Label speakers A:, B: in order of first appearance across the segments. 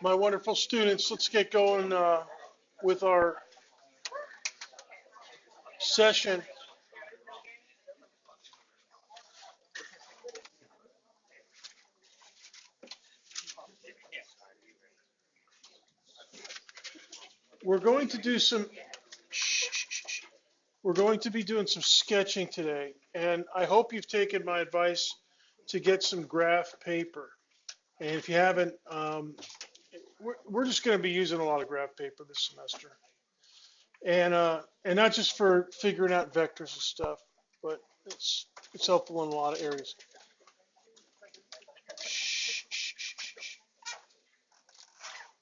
A: My wonderful students, let's get going with our session. We're going to do some, we're going to be doing some sketching today, and I hope you've taken my advice to get some graph paper. And if you haven't, we're just going to be using a lot of graph paper this semester. And not just for figuring out vectors and stuff, but it's helpful in a lot of areas.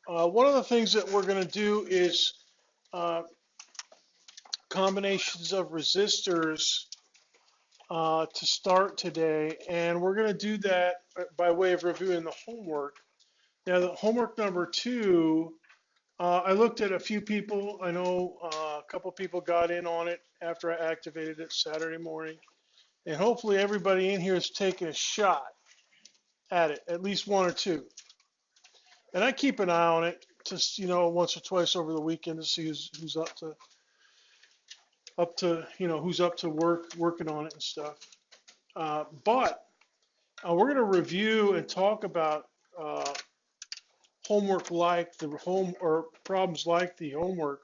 A: One of the things that we're going to do is combinations of resistors to start today, and we're going to do that by way of reviewing the homework. Now, the homework number 2, I looked at a few people. I know a couple people got in on it after I activated it Saturday morning, and hopefully everybody in here is taking a shot at it, at least one or two. And I keep an eye on it, just once or twice over the weekend to see who's up to who's up to working on it and stuff. But we're going to review and talk about homework like the home or problems like the homework.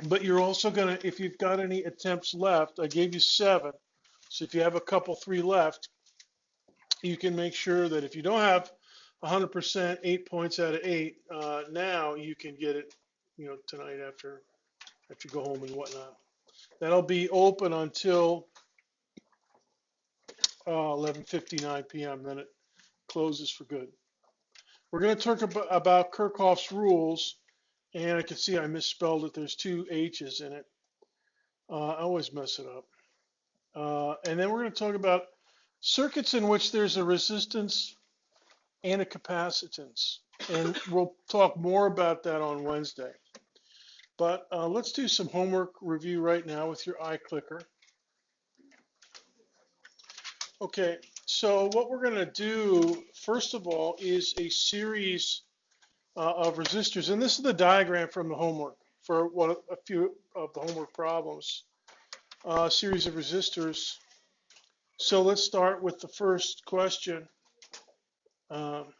A: But you're also going to, if you've got any attempts left, I gave you 7. So if you have a couple 3 left, you can make sure that if you don't have 100%, 8 points out of 8, now you can get it, tonight after you go home and whatnot. That'll be open until 11:59 p.m. Then it closes for good. We're going to talk about Kirchhoffs rules, and I can see I misspelled it. There's 2 H's in it. I always mess it up. And then we're going to talk about circuits in which there's a resistance and a capacitance. And we'll talk more about that on Wednesday. But let's do some homework review right now with your iClicker. Okay, so what we're going to do, first of all, is a series of resistors. And this is the diagram from the homework for a few of the homework problems. Series of resistors. So let's start with the first question. What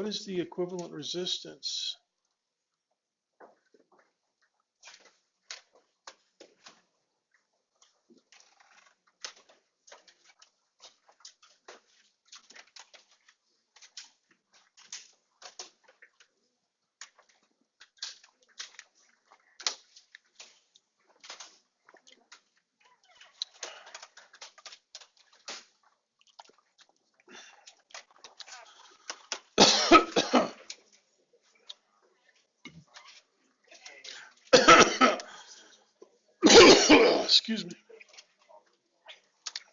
A: is the equivalent resistance? Excuse me.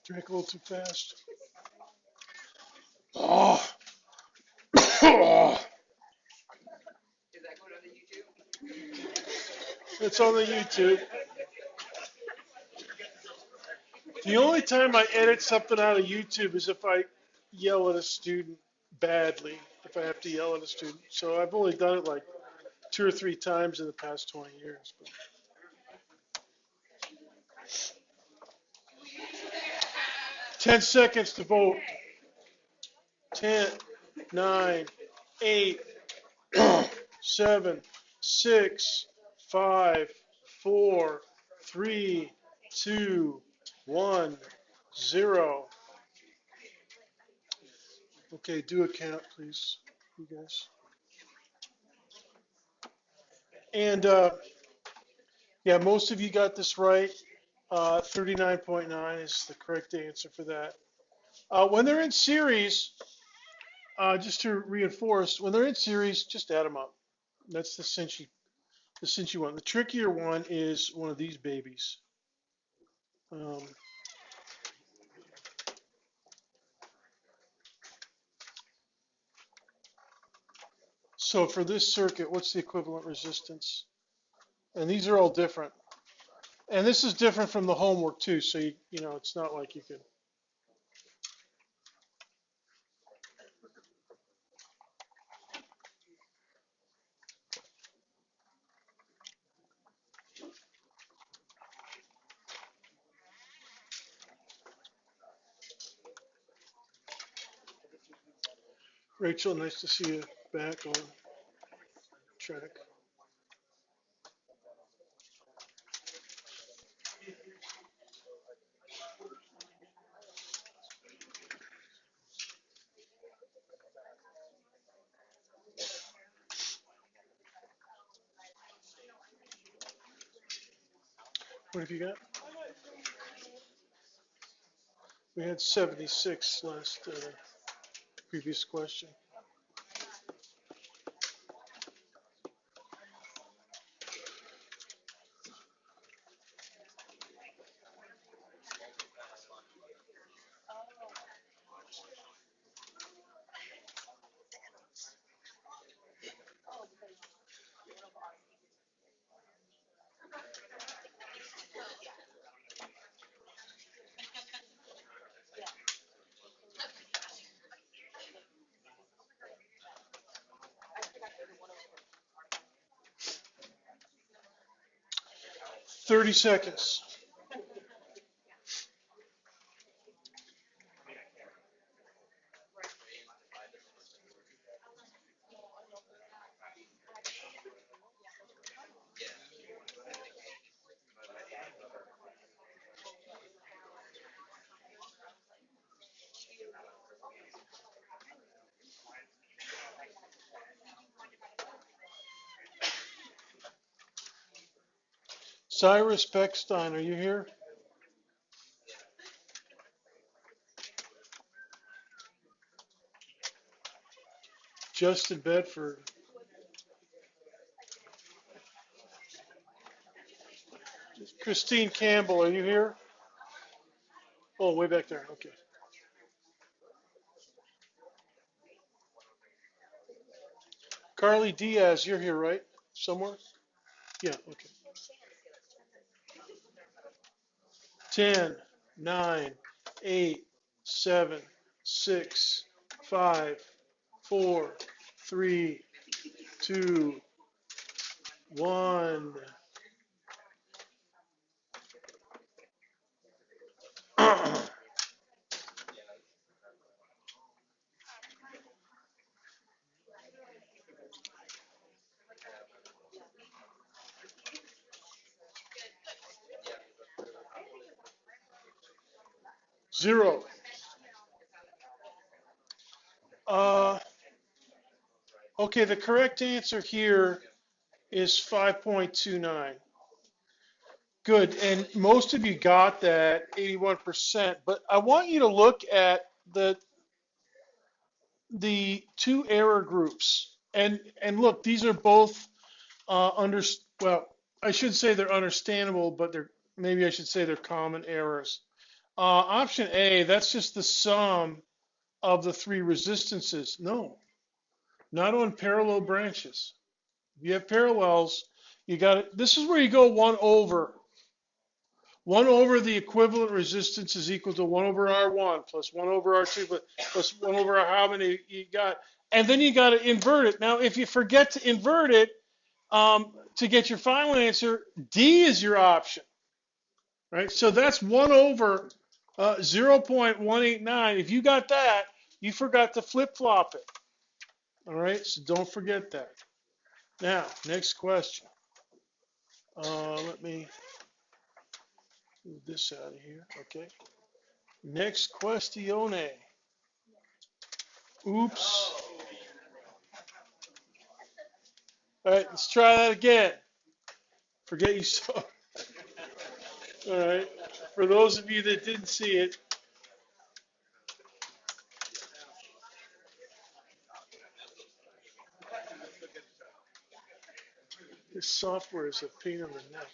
A: Drank a little too fast. Oh.
B: Is that going on the YouTube?
A: It's on the YouTube. The only time I edit something out of YouTube is if I yell at a student badly, if I have to yell at a student. So I've only done it like 2 or 3 times in the past 20 years. But 10 seconds to vote. 10, 9, 8, 7, 6, 5, 4, 3, 2, 1, 0. Okay, do a count, please, you guys. And yeah, most of you got this right. 39.9 is the correct answer for that. When they're in series, just to reinforce, when they're in series, just add them up. That's the cinchy one. The trickier one is one of these babies. So for this circuit, what's the equivalent resistance? And these are all different. And this is different from the homework too, so you know it's not like you could. Rachel, nice to see you back on track. What have you got? We had 76 last previous question. Thirty seconds. Cyrus Beckstein, are you here? Justin Bedford. Christine Campbell, are you here? Oh, way back there. Okay. Carly Diaz, you're here, right? Somewhere? Yeah, okay. 10, 9, 8, 7, 6, 5, 4, 3, 2, 1. 0. Uh, okay, the correct answer here is 5.29. Good, and most of you got that, 81%. But I want you to look at the two error groups, and look, these are both well, I should say they're understandable, but maybe I should say they're common errors. Option A, that's just the sum of the three resistances. No, not on parallel branches. If you have parallels, you got it. This is where you go 1 over. 1 over the equivalent resistance is equal to 1 over R1 plus 1 over R2 plus 1 over how many you got. And then you got to invert it. Now, if you forget to invert it to get your final answer, D is your option. Right? So that's 1 over 0.189. If you got that, you forgot to flip-flop it. All right? So don't forget that. Now, next question. Let me move this out of here. Okay. Next questione. Oops. All right, let's try that again. Forget you saw. All right. For those of you that didn't see it, this software is a pain in the neck.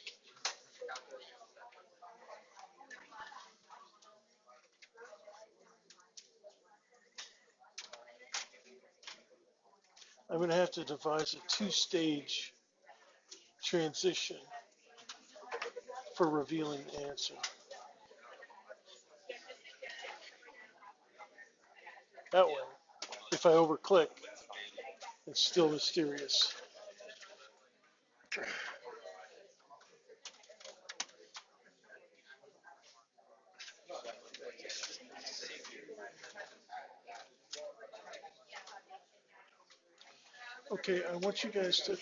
A: I'm going to have to devise a two-stage transition for revealing the answer. That way, if I overclick, it's still mysterious. Okay, I want you guys to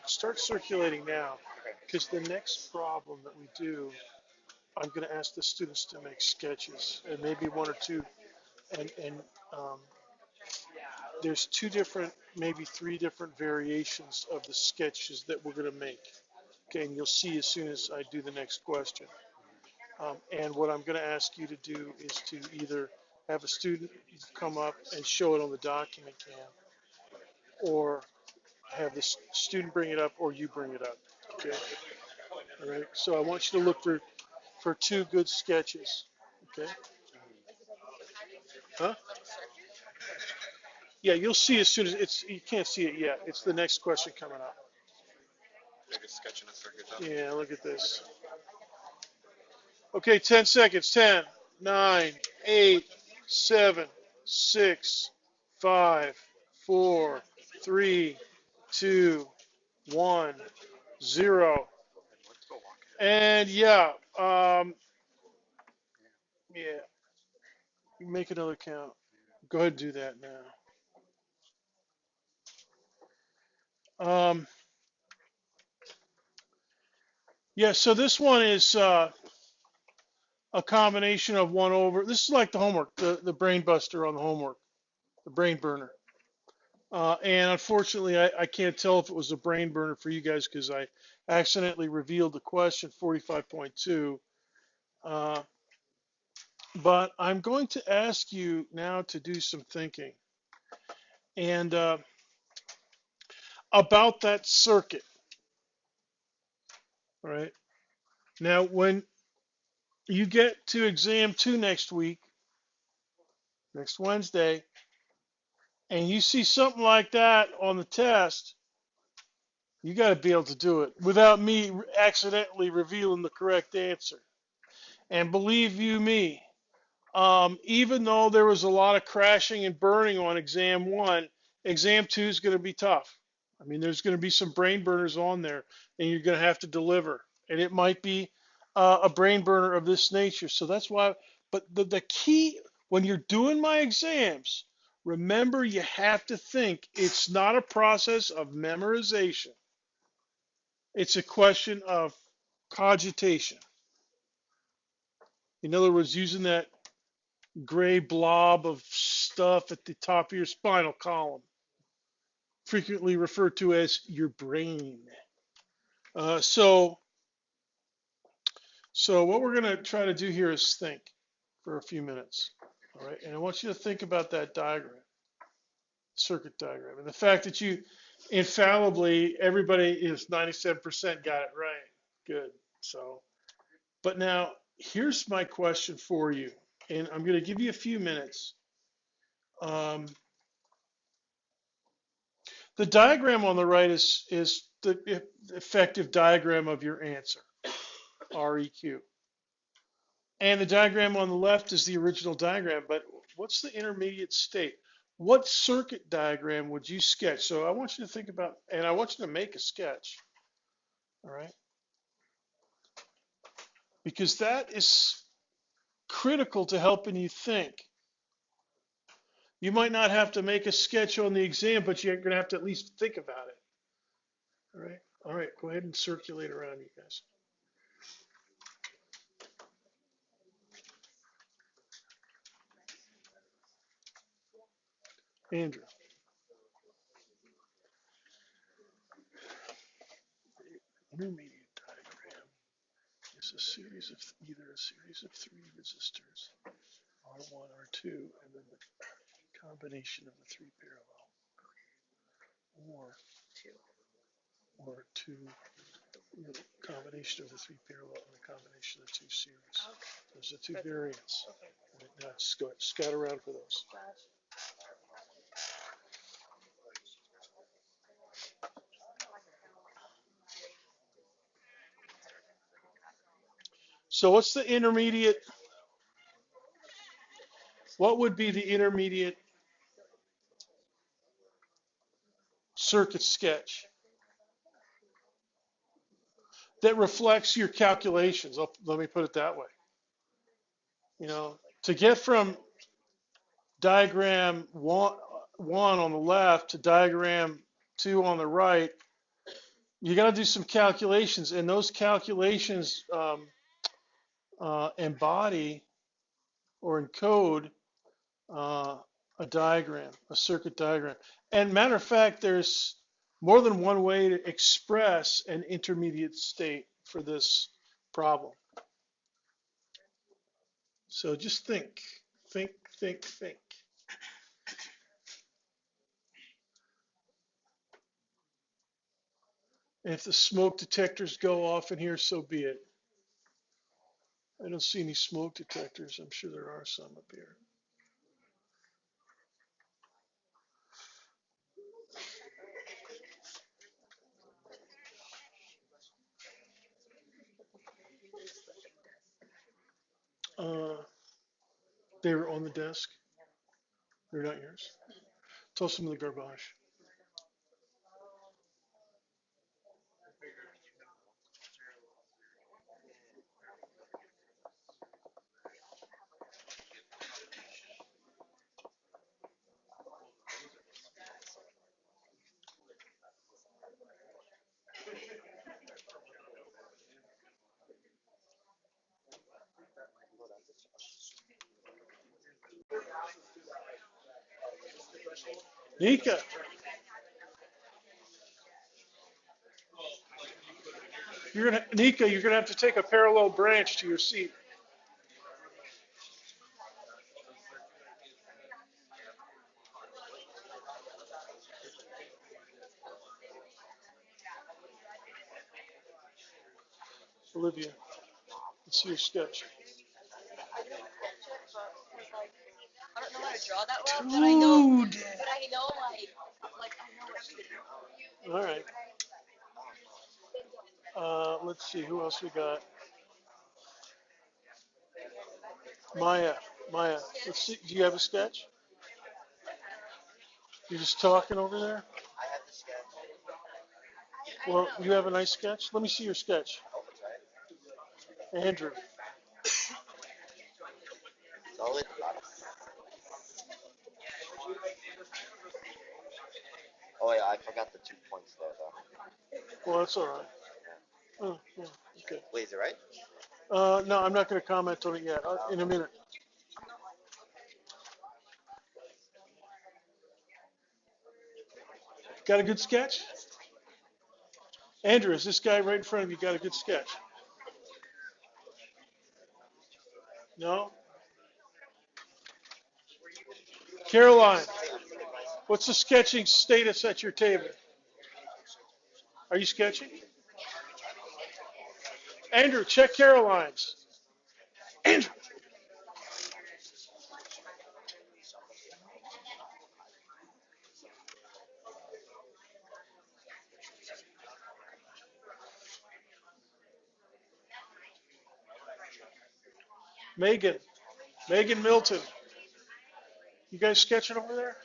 A: start circulating now, because the next problem that we do, I'm going to ask the students to make sketches, and maybe one or two, and um, there's two different, maybe three different variations of the sketches that we're going to make. Okay, and you'll see as soon as I do the next question. And what I'm going to ask you to do is to either have a student come up and show it on the document cam, or have the student bring it up, or you bring it up. Okay. All right. So I want you to look for two good sketches. Okay. Huh? Yeah, you'll see as soon as you can't see it yet. It's the next question coming up.
B: Make a sketch in a circuit.
A: Yeah, look at this. Okay, 10 seconds. 10, 9, 8, 7, 6, 5, 4, 3, 2, 1, 0. And yeah, yeah, make another count. Go ahead and do that now. Yeah, so this one is a combination of 1 over. This is like the homework, the brain buster on the homework, the brain burner. And unfortunately, I can't tell if it was a brain burner for you guys because I accidentally revealed the question 45.2. But I'm going to ask you now to do some thinking and about that circuit. All right. Now, when you get to exam 2 next week, next Wednesday, and you see something like that on the test, you got to be able to do it without me accidentally revealing the correct answer. And believe you me, even though there was a lot of crashing and burning on exam 1, exam 2 is going to be tough. I mean, there's going to be some brain burners on there, and you're going to have to deliver. And it might be a brain burner of this nature. So that's why, but the key when you're doing my exams, remember you have to think. It's not a process of memorization. It's a question of cogitation. In other words, using that gray blob of stuff at the top of your spinal column, frequently referred to as your brain. So what we're going to try to do here is think for a few minutes. All right. And I want you to think about that diagram, circuit diagram, and the fact that you infallibly, everybody is 97% got it right. Good. So, but now here's my question for you. And I'm going to give you a few minutes. The diagram on the right is the effective diagram of your answer, REQ. And the diagram on the left is the original diagram, but what's the intermediate state? What circuit diagram would you sketch? So I want you to think about, and I want you to make a sketch, all right? Because that is critical to helping you think. You might not have to make a sketch on the exam, but you're going to have to at least think about it, all right? All right, go ahead and circulate around, you guys. Andrew. Intermediate diagram is a series of either a series of 3 resistors, R1, R2, and then the combination of the 3 parallel, or two, the combination of the 3 parallel and the combination of the 2 series. Those are 2 variants. Right, now scout around for those. So what's the intermediate? What would be the intermediate circuit sketch that reflects your calculations? Let me put it that way. You know, to get from diagram one on the left to diagram 2 on the right, you got to do some calculations, and those calculations embody or encode a diagram, a circuit diagram. And matter of fact, there's more than one way to express an intermediate state for this problem. So just think, think, think, think. And if the smoke detectors go off in here, so be it. I don't see any smoke detectors. I'm sure there are some up here. They were on the desk. They're not yours. Toss them in the garbage. Nika, Nika, you're gonna have to take a parallel branch to your seat. Olivia, let's see your sketch.
C: I don't know how to draw that well, but I know,
A: Dude.
C: like I know everything.
A: All right. Let's see, who else we got? Maya, Maya. Let's see. Do you have a sketch? You're just talking over there? Well, you have a nice sketch? Let me see your sketch. Andrew.
D: Solid. Oh yeah, I forgot the 2 points there though.
A: Well, that's all right. Oh, yeah, okay.
D: Wait, is it right?
A: No, I'm not going to comment on it yet. In a minute. Got a good sketch? Andrew, is this guy right in front of you got a good sketch? No? Caroline, what's the sketching status at your table? Are you sketching? Andrew, check Caroline's. Andrew. Megan. Megan Milton. You guys sketching over there?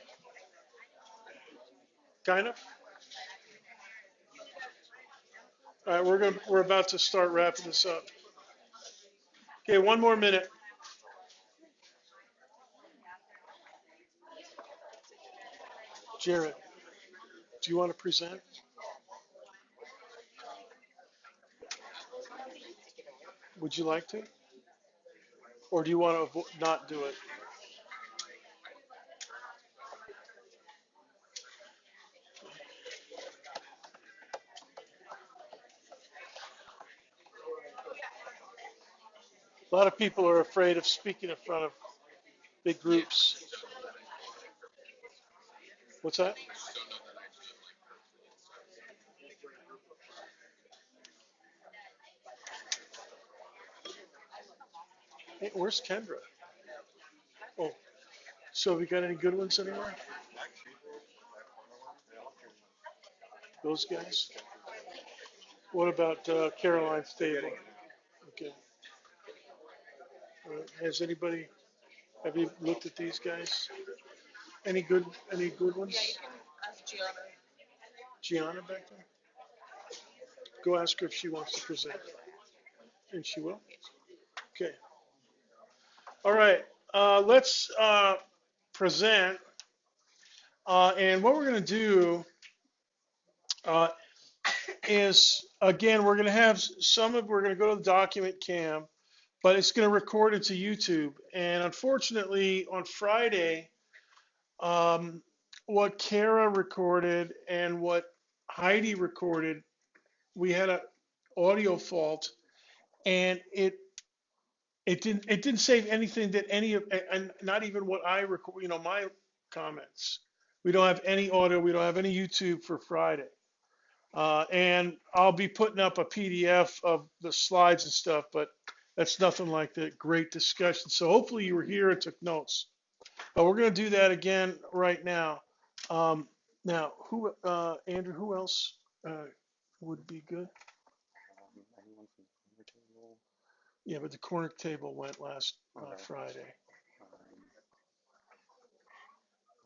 A: Kind of? All right, we're about to start wrapping this up. Okay, one more minute. Jared, do you want to present? Would you like to? Or do you want to not do it? A lot of people are afraid of speaking in front of big groups. What's that? Hey, where's Kendra? Oh, so have we got any good ones anywhere? Those guys? What about Caroline's table? Okay. Has anybody, have you looked at these guys? Any good ones?
C: Yeah, you can ask Gianna.
A: Gianna back there? Go ask her if she wants to present. And she will? Okay. All right. Let's present. And what we're going to do is, again, we're going to have we're going to go to the document cam, but it's going to record it to YouTube. And unfortunately, on Friday, what Kara recorded and what Heidi recorded, we had an audio fault, and it didn't save anything that any of, and not even what I record, my comments. We don't have any audio. We don't have any YouTube for Friday. And I'll be putting up a PDF of the slides and stuff, but that's nothing like the great discussion. So hopefully you were here and took notes. But we're going to do that again right now. Now, Andrew, who else would be good?
B: Anyone from the corner table?
A: Yeah, but the corner table went last Friday.
B: I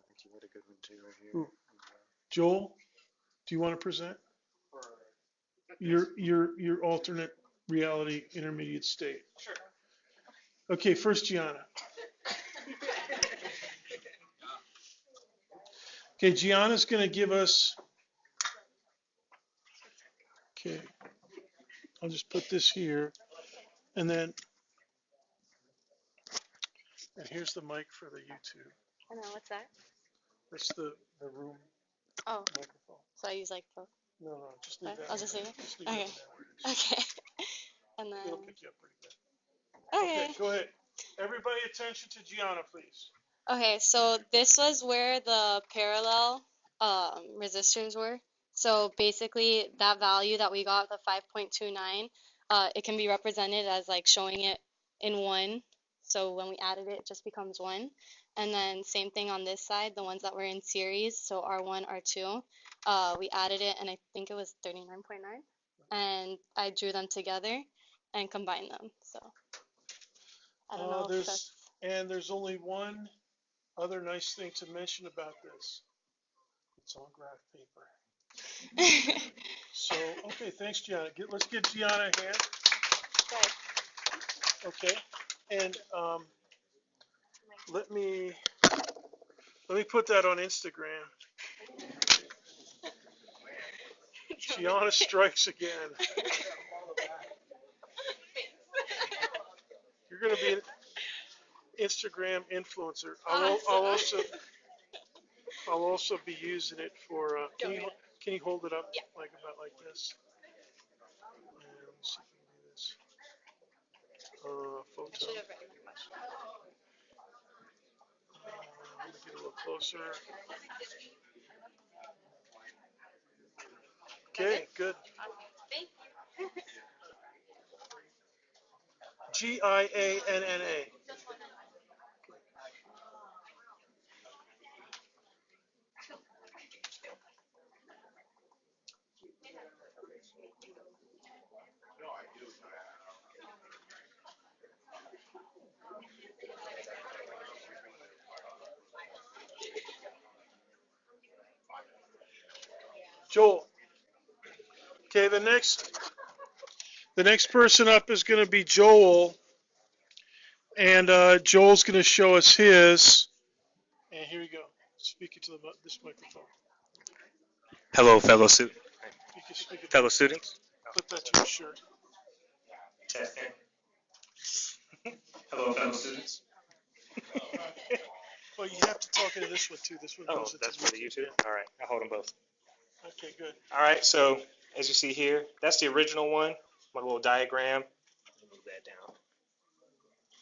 B: think you had a good one too right here.
A: Who? Joel, do you want to present? Your alternate reality intermediate state.
C: Sure.
A: Okay, first Gianna. Okay, Gianna's going to give us. Okay, I'll just put this here, and then, and here's the mic for the YouTube.
E: I know, what's that?
A: That's the room
E: Oh,
A: microphone.
E: so I use like both.
A: No, just leave that.
E: I'll just leave it?
A: Just leave
E: Okay.
A: it there.
E: Okay. And then,
A: It'll pick you up pretty good.
E: okay.
A: Okay, go ahead. Everybody attention to Gianna, please.
E: Okay, so this was where the parallel resistors were. So basically that value that we got, the 5.29, it can be represented as like showing it in 1. So when we added it, it just becomes 1. And then same thing on this side, the ones that were in series, so R1, R2, we added it and I think it was 39.9. And I drew them together and combined them. So I don't know if that's...
A: And there's only one other nice thing to mention about this. It's on graph paper. So, okay, thanks, Gianna. Let's give Gianna a hand. Okay. And let me put that on Instagram. Gianna strikes again. You're going to be an Instagram influencer. I'll also be using it for. Can you hold it up?
C: Yeah.
A: About like this? And let me see if we can do this. Photo.
C: Should have written the question.
A: Let me get a little closer. Okay, good.
C: Thank you.
A: GIANNA. Joel. Okay, the next person up is going to be Joel, and Joel's going to show us his. And here you go. Speak it to this microphone.
F: Hello, fellow students.
A: You can speak it.
F: Fellow students.
A: Put that to your shirt.
F: Testing. Hello, fellow students.
A: Well, you have to talk into this one too. This one
F: Oh,
A: goes into
F: that's for the YouTube. All right, I'll hold them both.
A: Okay, good.
F: All right, so as you see here, that's the original one. My little diagram. Move that down.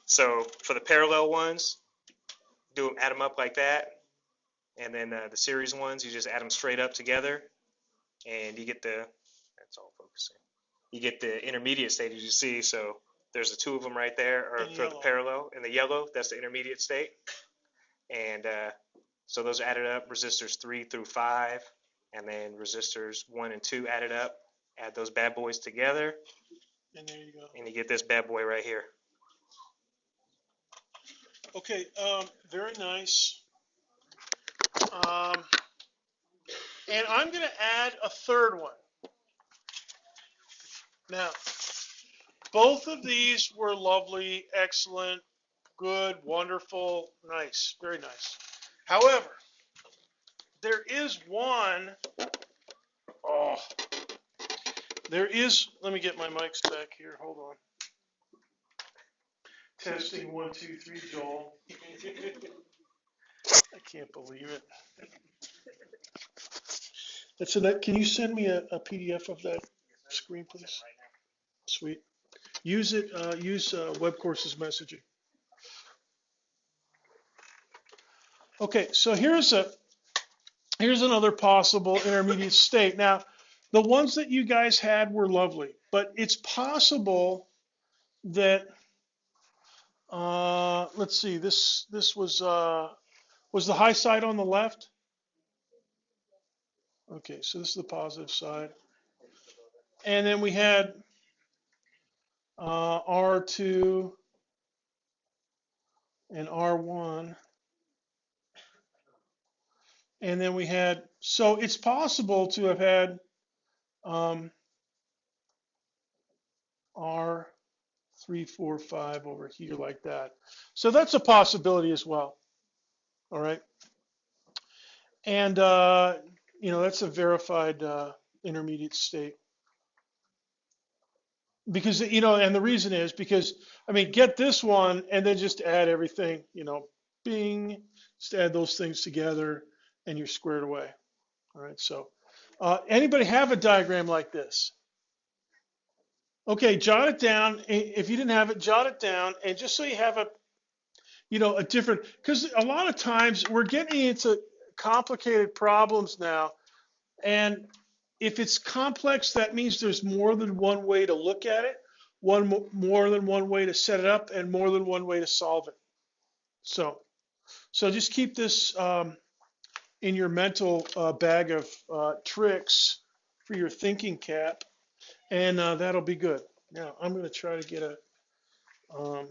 F: So for the parallel ones, add them up like that, and then the series ones, you just add them straight up together, and you get that's all focusing. You get the intermediate state as you see. So there's the two of them right there, or for the parallel. In the yellow, that's the intermediate state. And so those are added up, resistors 3 through 5, and then resistors 1 and 2 added up. Add those bad boys together,
A: And there you go.
F: and you get this bad boy right here.
A: Okay, very nice. And I'm going to add a third one. Now, both of these were lovely, excellent, good, wonderful, nice, very nice. However, there is one, let me get my mics back here, hold on. Testing 1, 2, 3, Joel. I can't believe it. Can you send me a PDF of that screen, please? Sweet. Use WebCourses messaging. Okay, so here's another possible intermediate state. Now, the ones that you guys had were lovely, but it's possible that let's see, this was the high side on the left? Okay, so this is the positive side. And then we had R2 and R1. And then we had, so it's possible to have had R3, 4, 5 over here like that. So that's a possibility as well. All right. And, that's a verified intermediate state. Because, and the reason is because, get this one and then just add everything, bing, just add those things together and you're squared away. All right, so anybody have a diagram like this? Okay, jot it down. If you didn't have it, jot it down. And just so you have a different, because a lot of times we're getting into complicated problems now. And if it's complex, that means there's more than one way to look at it, more than one way to set it up, and more than one way to solve it. So just keep this in your mental bag of tricks for your thinking cap, and that'll be good. Now I'm going to try to get let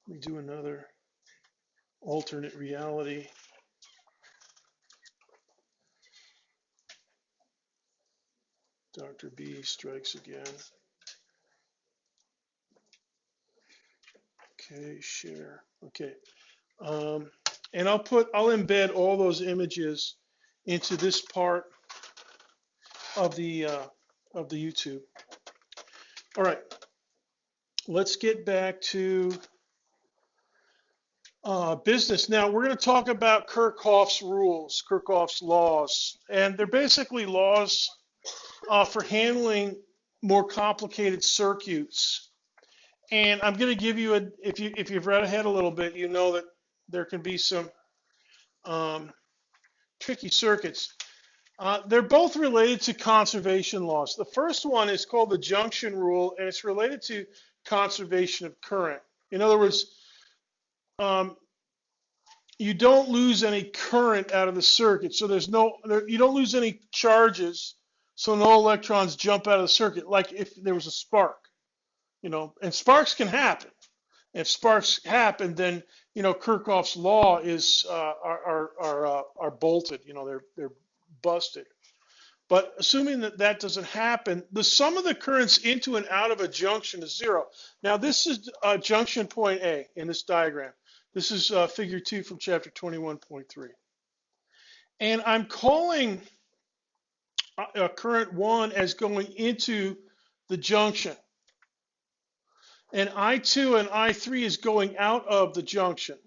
A: me do another alternate reality. Dr. B strikes again. Okay, share. Okay. And I'll embed all those images into this part of the YouTube. All right. Let's get back to business. Now we're going to talk about Kirchhoffs rules, Kirchhoffs laws, and they're basically laws for handling more complicated circuits. And I'm going to give you if you've read ahead a little bit, you know that there can be some tricky circuits. They're both related to conservation laws. The first one is called the junction rule, and it's related to conservation of current. In other words, you don't lose any current out of the circuit, so you don't lose any charges, so no electrons jump out of the circuit, like if there was a spark, and sparks can happen. If sparks happen, then Kirchhoff's law is are bolted, they're busted. But assuming that doesn't happen, the sum of the currents into and out of a junction is 0. Now this is junction point A in this diagram. This is figure 2 from chapter 21.3. And I'm calling current 1 as going into the junction. And I2 and I3 is going out of the junction.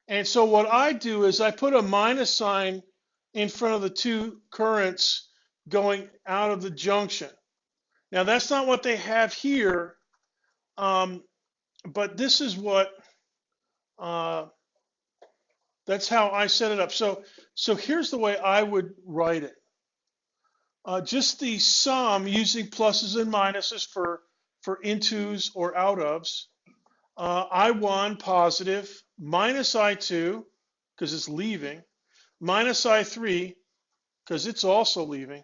A: And so what I do is I put a minus sign in front of the two currents going out of the junction. Now that's not what they have here, but this is what, that's how I set it up. So here's the way I would write it. Just the sum using pluses and minuses for intos or out ofs. I1 positive minus I2 because it's leaving, minus I3 because it's also leaving,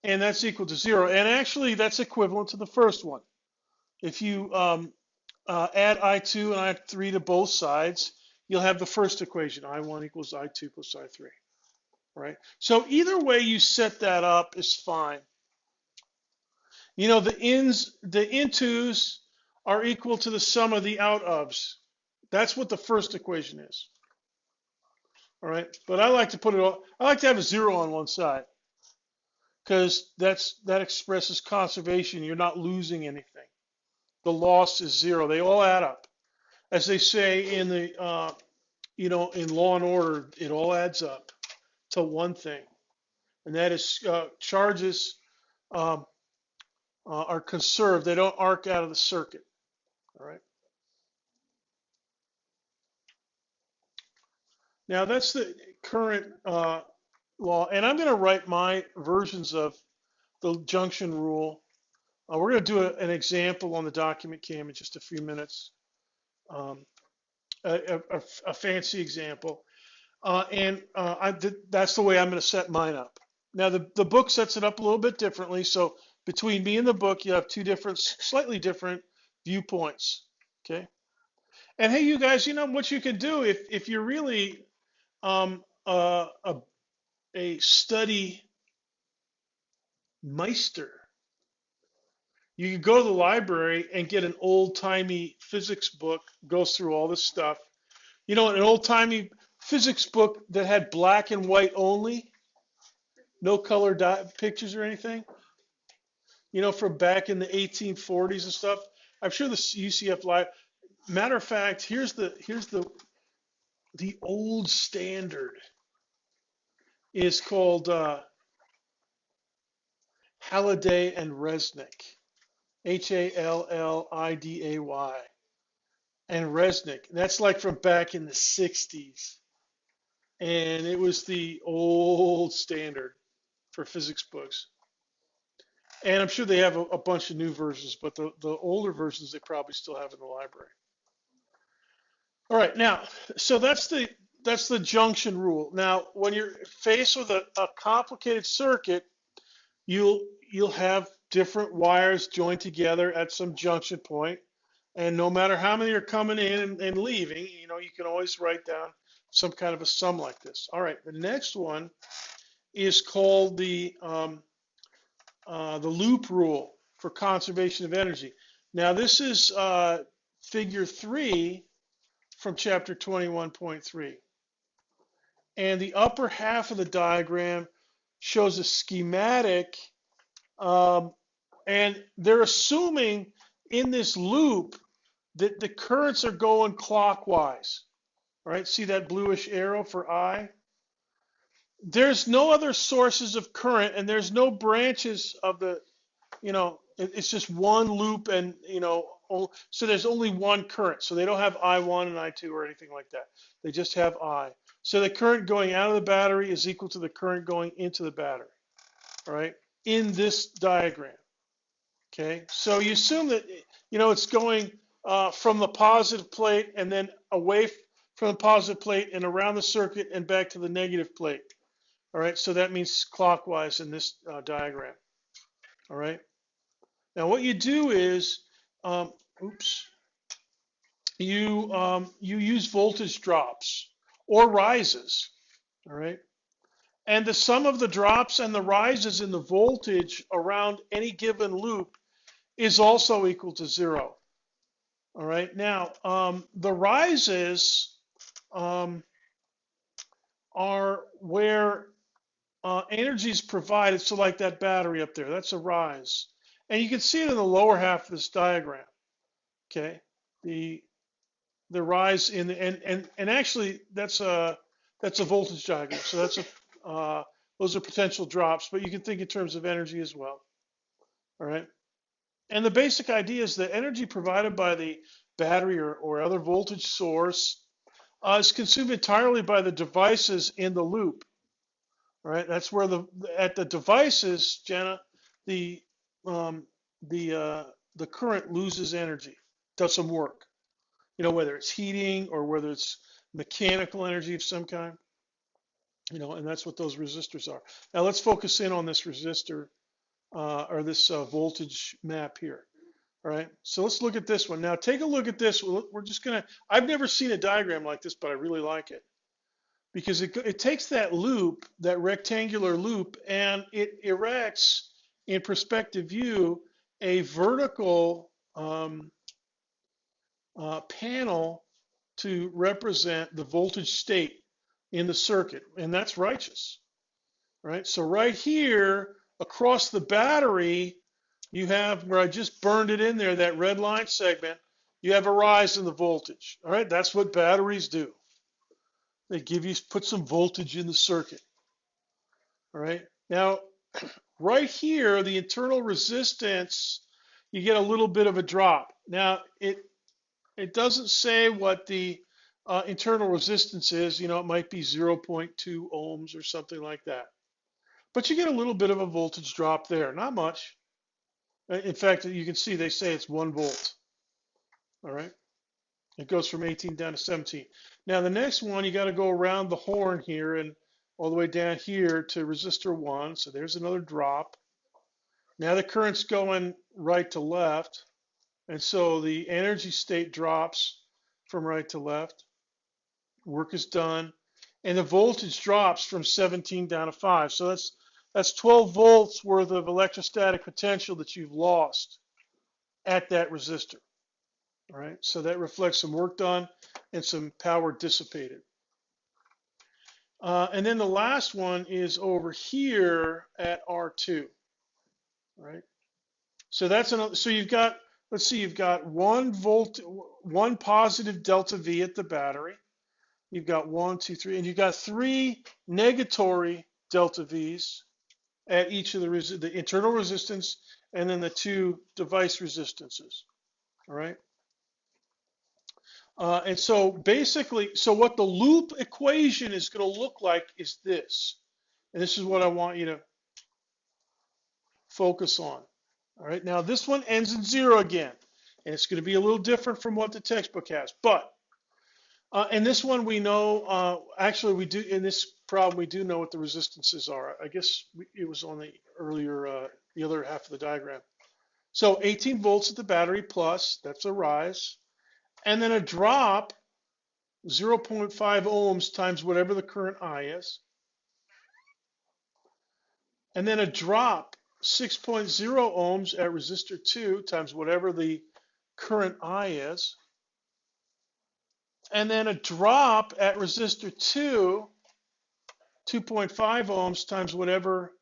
A: and that's equal to 0. And actually that's equivalent to the first one. If you add I2 and I3 to both sides, you'll have the first equation, I1 equals I2 plus I3, right? So either way you set that up is fine. The intos are equal to the sum of the out ofs. That's what the first equation is. All right, but I like to put it all, I like to have a 0 on one side because that expresses conservation. You're not losing anything. The loss is 0. They all add up. As they say in the, in Law and Order, it all adds up to one thing, and that is charges um, are conserved. They don't arc out of the circuit. All right. Now that's the current law, and I'm going to write my versions of the junction rule. We're going to do an example on the document cam in just a few minutes, um, a fancy example, and that's the way I'm going to set mine up. Now the book sets it up a little bit differently, so between me and the book, you have two different, slightly different viewpoints. Okay, and hey, you guys, what you can do if you're really um, a study meister. You can go to the library and get an old-timey physics book, goes through all this stuff. An old-timey physics book that had black and white only, no color pictures or anything, from back in the 1840s and stuff. I'm sure the UCF library. Matter of fact, here's the old standard is called Halliday and Resnick. Halliday and Resnick. That's like from back in the 60s. And it was the old standard for physics books. And I'm sure they have a bunch of new versions, but the older versions they probably still have in the library. All right, now, so that's the junction rule. Now, when you're faced with a complicated circuit, you'll have different wires joined together at some junction point. And no matter how many are coming in and leaving, you can always write down some kind of a sum like this. All right, the next one is called the loop rule for conservation of energy. Now, this is figure 3 from chapter 21.3. And the upper half of the diagram shows a schematic, and they're assuming in this loop that the currents are going clockwise. All right, see that bluish arrow for I? There's no other sources of current, and there's no branches of the, it's just one loop, and, so there's only one current. So they don't have I1 and I2 or anything like that. They just have I. So the current going out of the battery is equal to the current going into the battery, all right, in this diagram. Okay, so you assume that, it's going from the positive plate and then away from the positive plate and around the circuit and back to the negative plate. All right, so that means clockwise in this diagram. All right, now what you do is, you use voltage drops or rises. All right, and the sum of the drops and the rises in the voltage around any given loop is also equal to 0. All right, now the rises are where energy is provided. So like that battery up there, that's a rise. And you can see it in the lower half of this diagram. Okay, the rise in the, and actually that's a voltage diagram. So that's those are potential drops, but you can think in terms of energy as well. All right. And the basic idea is that energy provided by the battery or other voltage source is consumed entirely by the devices in the loop. All right, that's where at the devices, Jenna, the current loses energy, does some work. Whether it's heating or whether it's mechanical energy of some kind. And that's what those resistors are. Now let's focus in on this resistor or this voltage map here. All right, so let's look at this one. Now take a look at this. We're just gonna, I've never seen a diagram like this, but I really like it. Because it takes that loop, that rectangular loop, and it erects in perspective view a vertical panel to represent the voltage state in the circuit, and that's righteous, right? So right here across the battery, you have where I just burned it in there, that red line segment, you have a rise in the voltage. All right, that's what batteries do. They put some voltage in the circuit. All right, now right here, the internal resistance, you get a little bit of a drop. Now it doesn't say what the internal resistance is. You know, it might be 0.2 ohms or something like that. But you get a little bit of a voltage drop there, not much. In fact, you can see they say it's 1 volt. All right. It goes from 18 down to 17. Now the next one, you got to go around the horn here and all the way down here to resistor 1. So there's another drop. Now the current's going right to left. And so the energy state drops from right to left. Work is done. And the voltage drops from 17 down to 5. So that's 12 volts worth of electrostatic potential that you've lost at that resistor. All right, so that reflects some work done and some power dissipated. And then the last one is over here at R2. All right, so that's another. So you've got, let's see, you've got 1 volt, 1 positive delta V at the battery. You've got 1, 2, 3, and you've got 3 negatory delta V's at each of the internal resistance and then the 2 device resistances. All right. And so basically, so what the loop equation is going to look like is this. And this is what I want you to focus on. All right. Now this one ends in 0 again. And it's going to be a little different from what the textbook has. But in this one we know, actually we do, in this problem we do know what the resistances are. I guess it was on the earlier, the other half of the diagram. So 18 volts at the battery plus, that's a rise. And then a drop, 0.5 ohms times whatever the current I is. And then a drop, 6.0 ohms at resistor 2 times whatever the current I is. And then a drop at resistor 2, 2.5 ohms times whatever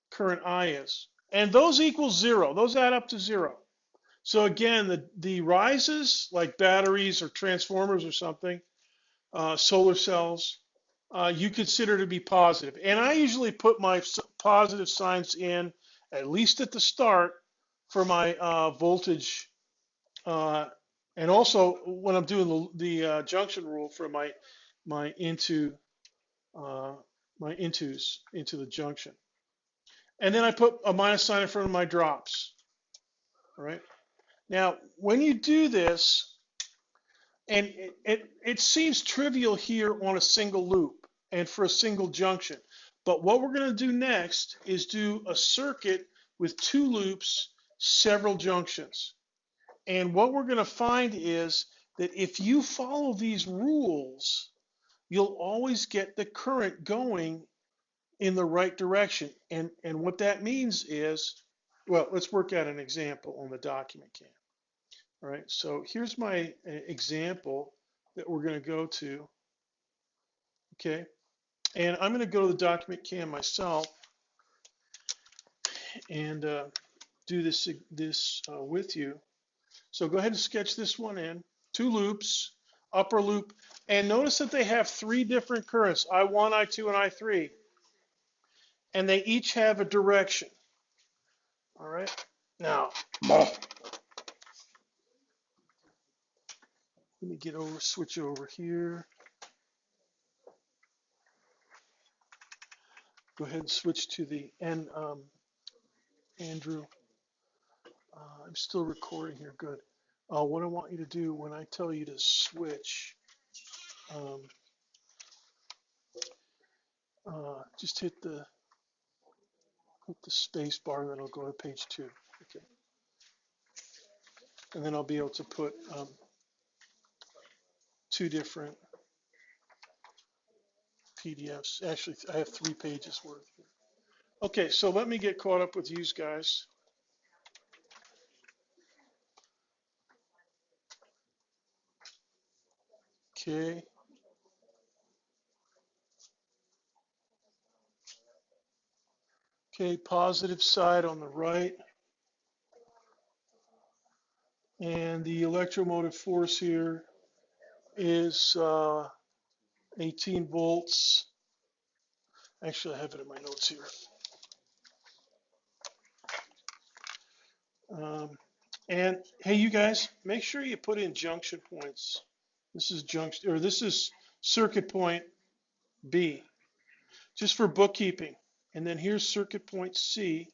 A: current I is. And those equal 0. Those add up to 0. So again, the rises, like batteries or transformers or something, solar cells, you consider to be positive. And I usually put my positive signs in, at least at the start, for my voltage, and also when I'm doing the junction rule for my intos into the junction. And then I put a minus sign in front of my drops. All right. Now, when you do this, and it seems trivial here on a single loop and for a single junction, but what we're going to do next is do a circuit with 2 loops, several junctions. And what we're going to find is that if you follow these rules, you'll always get the current going in the right direction. And what that means is, well, let's work out an example on the document cam. All right, so here's my example that we're going to go to. Okay, and I'm going to go to the document cam myself and do this with you. So go ahead and sketch this one in. 2 loops, upper loop, and notice that they have 3 different currents, I1, I2, and I3, and they each have a direction. All right, now let me switch over here. Go ahead and switch to the end, Andrew. I'm still recording here, good. What I want you to do when I tell you to switch, just hit the space bar and then I'll go to page 2. Okay. And then I'll be able to put 2 different PDFs. Actually, I have 3 pages worth. Okay, so let me get caught up with you guys. Okay. Okay, positive side on the right. And the electromotive force here is 18 volts. Actually, I have it in my notes here. And hey, you guys, make sure you put in junction points. This is circuit point B, just for bookkeeping. And then here's circuit point C.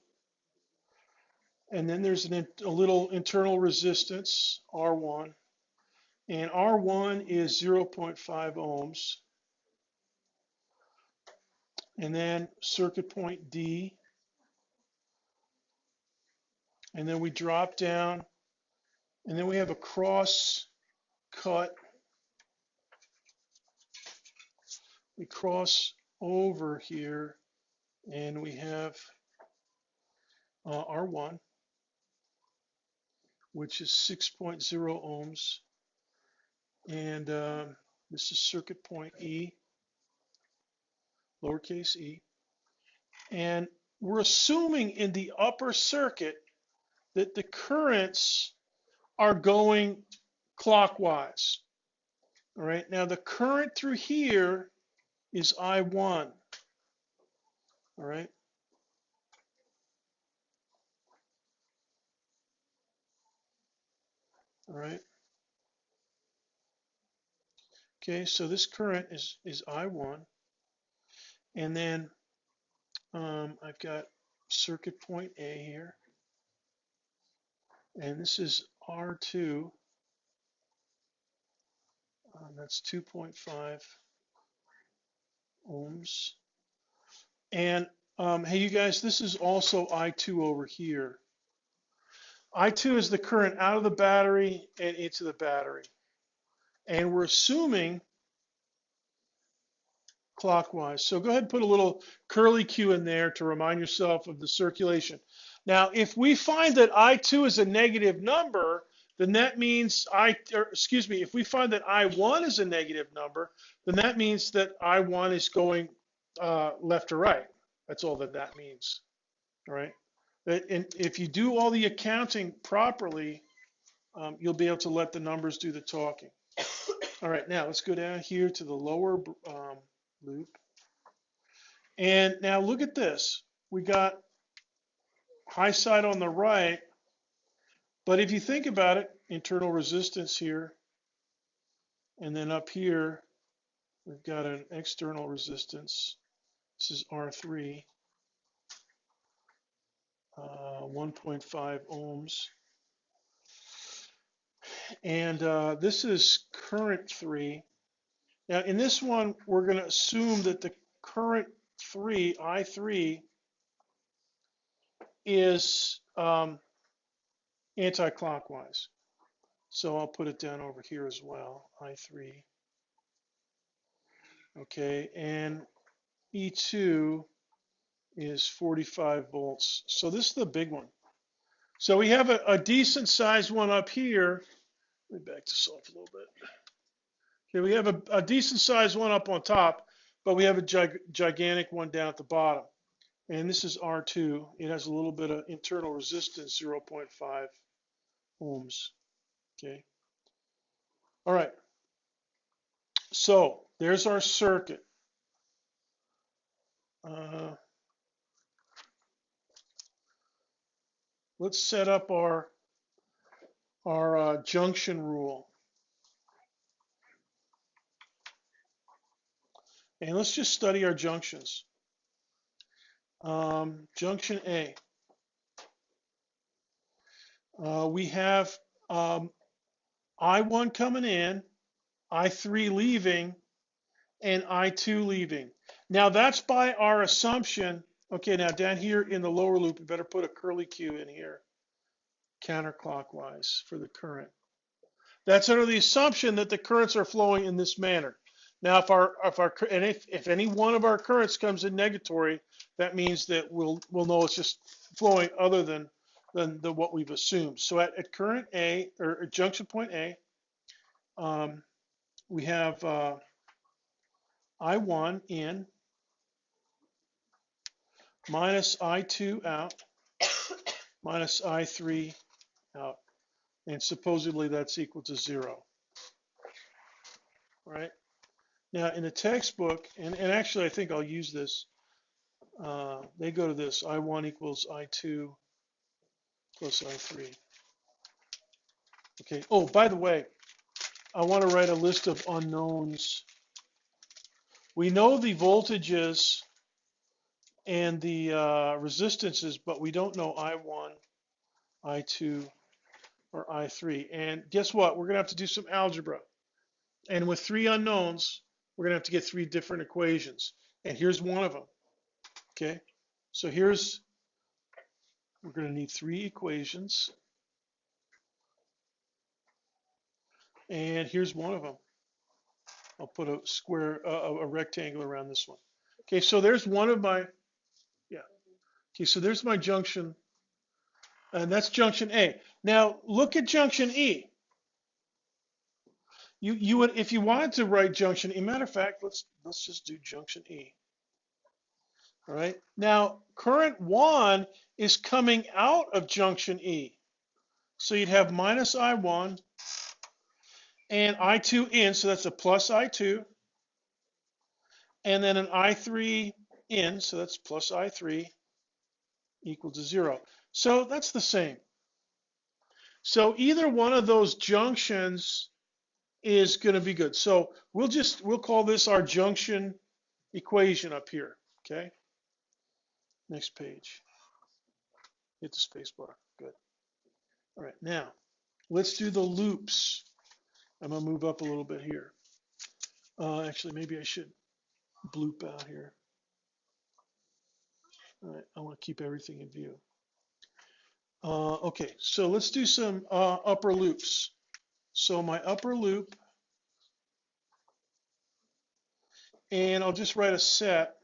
A: And then there's a little internal resistance, R1. And R1 is 0.5 ohms. And then circuit point D. And then we drop down. And then we have a cross cut. We cross over here. And we have R1, which is 6.0 ohms. And this is circuit point E, lowercase e. And we're assuming in the upper circuit that the currents are going clockwise. All right, now the current through here is I1. All right. All right. Okay, so this current is I1. And then I've got circuit point A here. And this is R2. That's 2.5 ohms. And hey, you guys, this is also I2 over here. I2 is the current out of the battery and into the battery. And we're assuming clockwise. So go ahead and put a little curly Q in there to remind yourself of the circulation. Now, if we find that I2 is a negative number, then that means if we find that I1 is a negative number, then that means that I1 is going left to right. That's all that means. All right. And if you do all the accounting properly, you'll be able to let the numbers do the talking. All right, now let's go down here to the lower loop. And now look at this. We got high side on the right, but if you think about it, internal resistance here, and then up here, we've got an external resistance. This is R3, 1.5 ohms. And this is current 3. Now in this one, we're going to assume that the current 3, I3, is anti-clockwise. So I'll put it down over here as well, I3. Okay, and E2 is 45 volts. So this is the big one. So we have a decent sized one up here. Let me back this off a little bit. Okay, we have a decent sized one up on top, but we have a gigantic one down at the bottom. And this is R2. It has a little bit of internal resistance, 0.5 ohms. Okay. All right. So there's our circuit. Let's set up our junction rule. And let's just study our junctions. Junction A. We have I1 coming in, I3 leaving, and I2 leaving. Now that's by our assumption. Okay, now down here in the lower loop, we better put a curly Q in here, counterclockwise for the current. That's under the assumption that the currents are flowing in this manner. Now, if any one of our currents comes in negatory, that means that we'll know it's just flowing other than what we've assumed. So at current A, or at junction point A, we have I1 in minus I2 out minus I3 out. And supposedly that's equal to 0. Right? Now in the textbook, and actually I think I'll use this, they go to this, I1 equals I2 plus I3. Okay, oh, by the way, I want to write a list of unknowns. We know the voltages and the resistances, but we don't know I1, I2, or I3. And guess what? We're going to have to do some algebra. And with 3 unknowns, we're going to have to get 3 different equations. And here's one of them. Okay, so we're going to need 3 equations. And here's one of them. I'll put a square, a rectangle around this one. Okay, so there's one of my, yeah. Okay, so there's my junction, and that's junction A. Now look at junction E. You would, if you wanted to write junction E. Matter of fact, let's just do junction E. All right. Now current 1 is coming out of junction E, so you'd have minus I1 and I2 in, so that's a plus I2, and then an I3 in, so that's plus I3 equal to 0. So that's the same. So either one of those junctions is going to be good. So we'll call this our junction equation up here. Okay. Next page. Hit the space bar. Good. All right. Now let's do the loops. I'm going to move up a little bit here. Actually, maybe I should bloop out here. All right. I want to keep everything in view. Okay. So let's do some upper loops. So my upper loop, and I'll just write a set.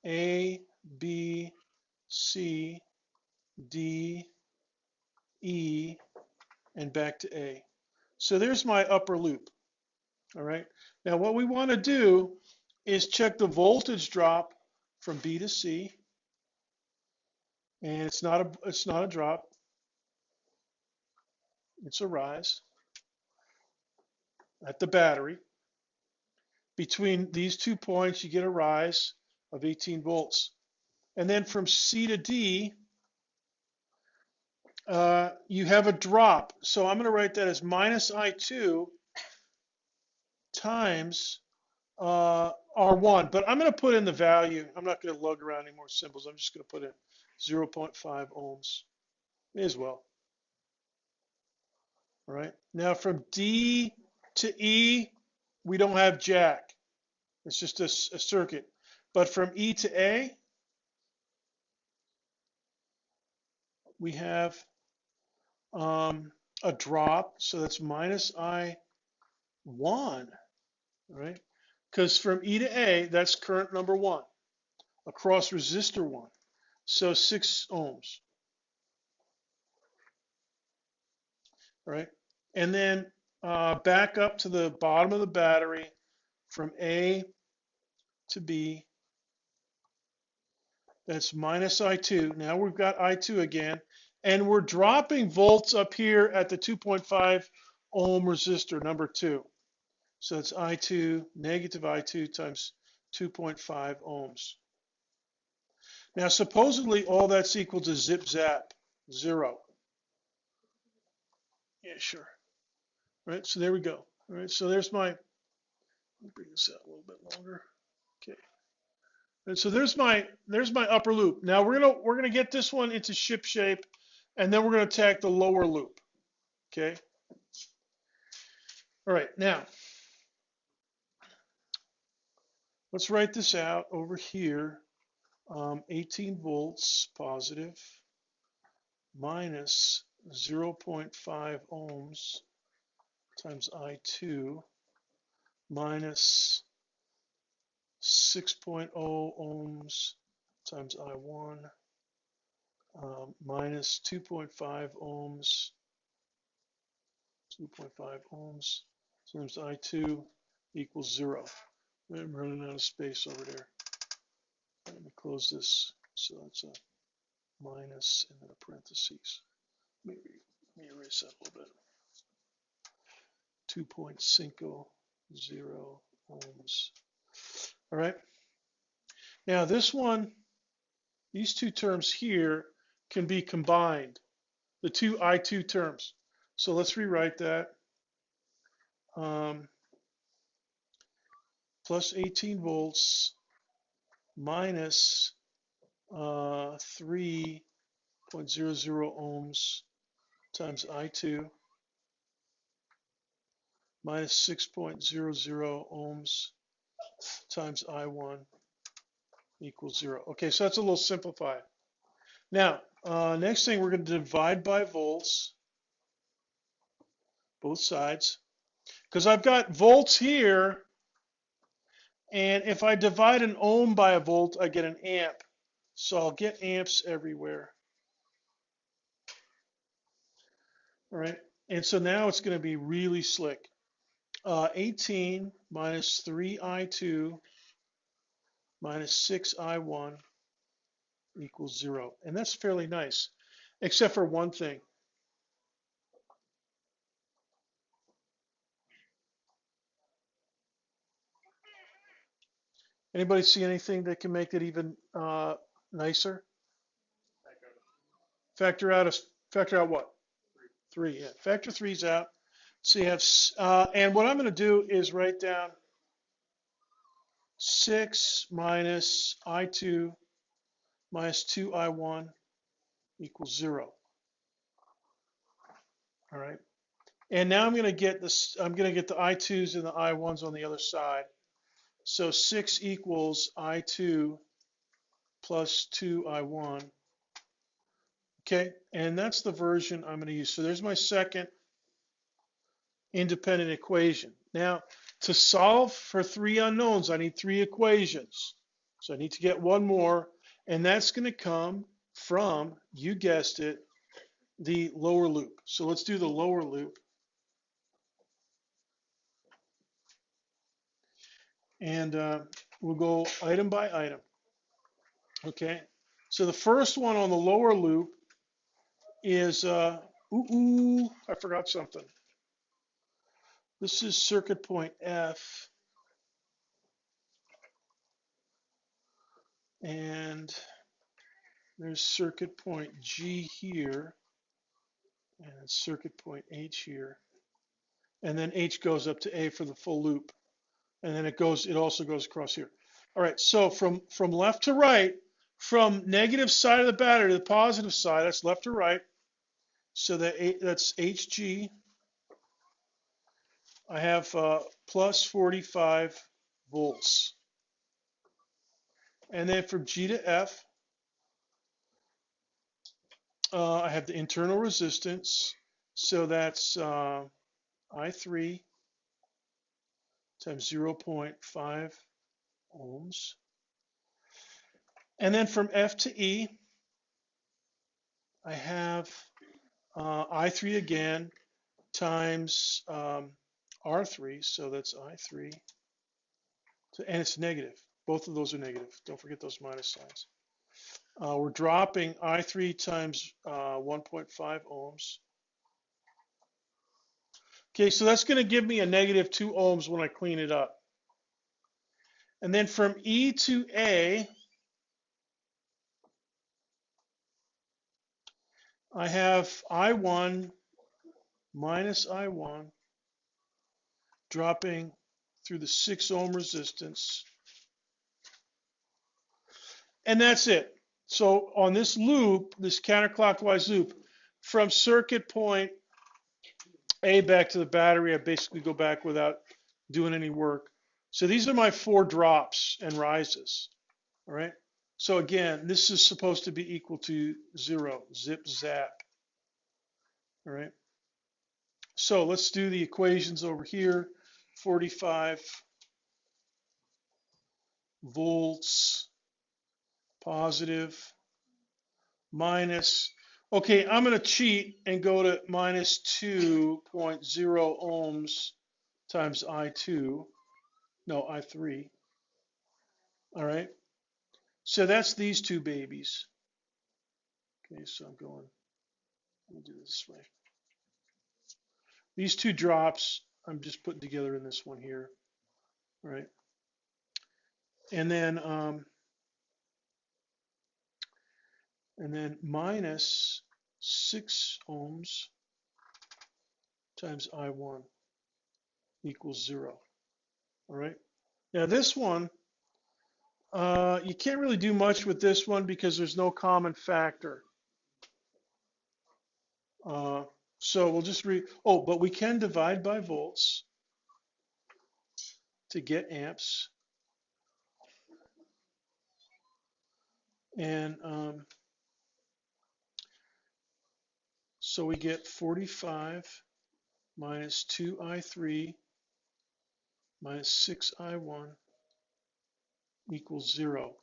A: A, B, C, D, E, and back to A. So there's my upper loop. All right. Now what we want to do is check the voltage drop from B to C, and it's not a drop. It's a rise at the battery. Between these 2 points, you get a rise of 18 volts. And then from C to D, you have a drop. So I'm going to write that as minus I2 times R1. But I'm going to put in the value. I'm not going to lug around any more symbols. I'm just going to put in 0.5 ohms. May as well. All right. Now from D to E, we don't have jack. It's just a circuit. But from E to A, we have a drop. So that's minus I1, right? Because from E to A, that's current number 1 across resistor 1. So 6 ohms. Right? And then back up to the bottom of the battery from A to B. That's minus I2. Now we've got I2 again. And we're dropping volts up here at the 2.5 ohm resistor, number 2. So it's I2, negative I2 times 2.5 ohms. Now supposedly all that's equal to zip zap, 0. Yeah, sure. Right, so there we go. All right, so there's my, let me bring this out a little bit longer. Okay. And so there's my upper loop. Now we're gonna get this one into ship shape, and then we're gonna attack the lower loop. Okay. All right, now let's write this out over here. 18 volts positive minus 0.5 ohms times I2 minus 6.0 ohms times I1 minus 2.5 ohms, 2.5 ohms times I2 equals 0. I'm running out of space over there. Let me close this. So that's a minus and then a parentheses. Maybe let me erase that a little bit. 2.50 ohms. All right. Now this one, these two terms here can be combined, the two I2 terms. So let's rewrite that. Plus 18 volts minus 3.00 ohms times I2 minus 6.00 ohms times I1 equals 0. Okay, so that's a little simplified. Now, next thing, we're going to divide by volts, both sides, because I've got volts here, and if I divide an ohm by a volt, I get an amp. So I'll get amps everywhere. All right, and so now it's going to be really slick. 18 minus 3I2 minus 6I1 equals 0. And that's fairly nice, except for one thing. Anybody see anything that can make it even nicer? Factor out what? 3. Yeah, factor 3's out. So you have, and what I'm going to do is write down 6 minus I2 minus 2I1 equals 0. All right. And now I'm going to get this. I'm going to get the I2s and the I1s on the other side. So 6 equals I2 plus 2I1. Okay, and that's the version I'm going to use. So there's my second independent equation. Now, to solve for 3 unknowns, I need 3 equations. So I need to get one more, and that's going to come from, you guessed it, the lower loop. So let's do the lower loop. And we'll go item by item. Okay, so the first one on the lower loop is, I forgot something. This is circuit point F. And there's circuit point G here, and circuit point H here. And then H goes up to A for the full loop. And then it also goes across here. All right, so from left to right, from negative side of the battery to the positive side, that's left to right. So that's HG. I have plus 45 volts. And then from G to F, I have the internal resistance. So that's I3 times 0.5 ohms. And then from F to E, I have I3 again times R3, so that's I3, and it's negative. Both of those are negative. Don't forget those minus signs. We're dropping I3 times 1.5 ohms. Okay, so that's going to give me a negative 2 ohms when I clean it up. And then from E to A, I have I1 minus I1 dropping through the 6 ohm resistance. And that's it. So on this loop, this counterclockwise loop, from circuit point A back to the battery, I basically go back without doing any work. So these are my 4 drops and rises. All right. So again, this is supposed to be equal to 0, zip zap. All right. So let's do the equations over here. 45 volts positive minus, okay, I'm going to cheat and go to minus 2.0 ohms times I2, no, I3. All right. So that's these two babies. Okay, so I'm going, let me do it this way. These two drops, I'm just putting together in this one here. All right. And then minus 6 ohms times I1 equals 0. All right. Now this one, you can't really do much with this one because there's no common factor. So we'll just but we can divide by volts to get amps. And so we get 45 minus 2I3 minus 6I1 equals 0.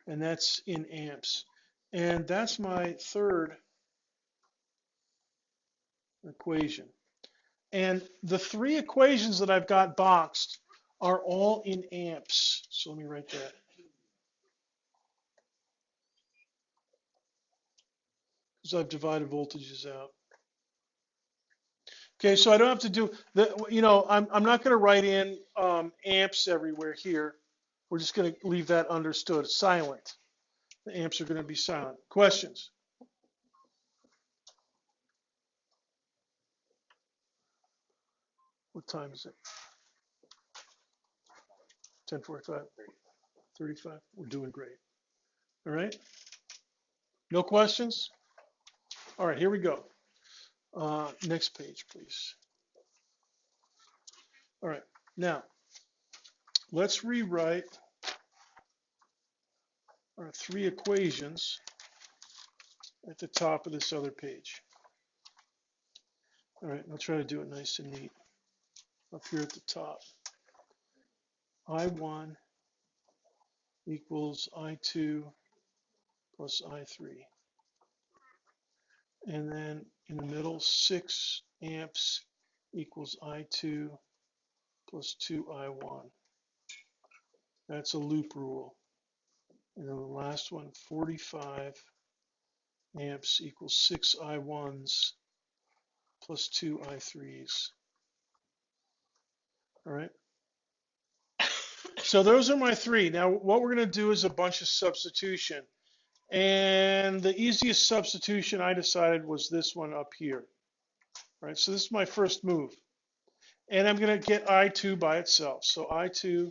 A: And that's in amps. And that's my third equation. And the three equations that I've got boxed are all in amps. So let me write that. Because I've divided voltages out. Okay, so I don't have to do the, I'm not going to write in amps everywhere here. We're just going to leave that understood, silent. The amps are going to be silent. Questions? What time is it? 10:45, 35. We're doing great. All right. No questions? All right, here we go. Next page, please. All right, now let's rewrite our three equations at the top of this other page. All right, I'll try to do it nice and neat. Up here at the top, I1 equals I2 plus I3. And then in the middle, 6 amps equals I2 plus 2I1. That's a loop rule. And then the last one, 45 amps equals 6 I1s plus 2 I3s. All right. So those are my three. Now what we're going to do is a bunch of substitution. And the easiest substitution I decided was this one up here. All right. So this is my first move. And I'm going to get I2 by itself. So I2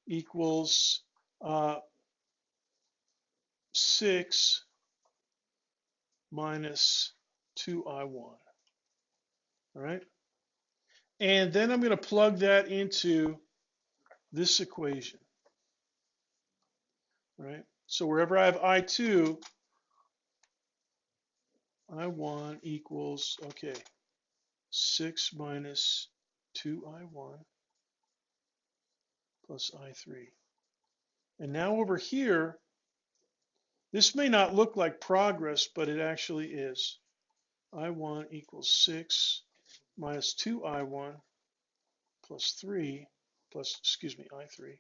A: equals 6 minus 2I1. All right. And then I'm going to plug that into this equation. All right. So wherever I have I2, I1 equals, okay, 6 minus 2I1 plus I3. And now over here, this may not look like progress, but it actually is. I1 equals 6 minus 2I1 plus 3 plus, excuse me, I3.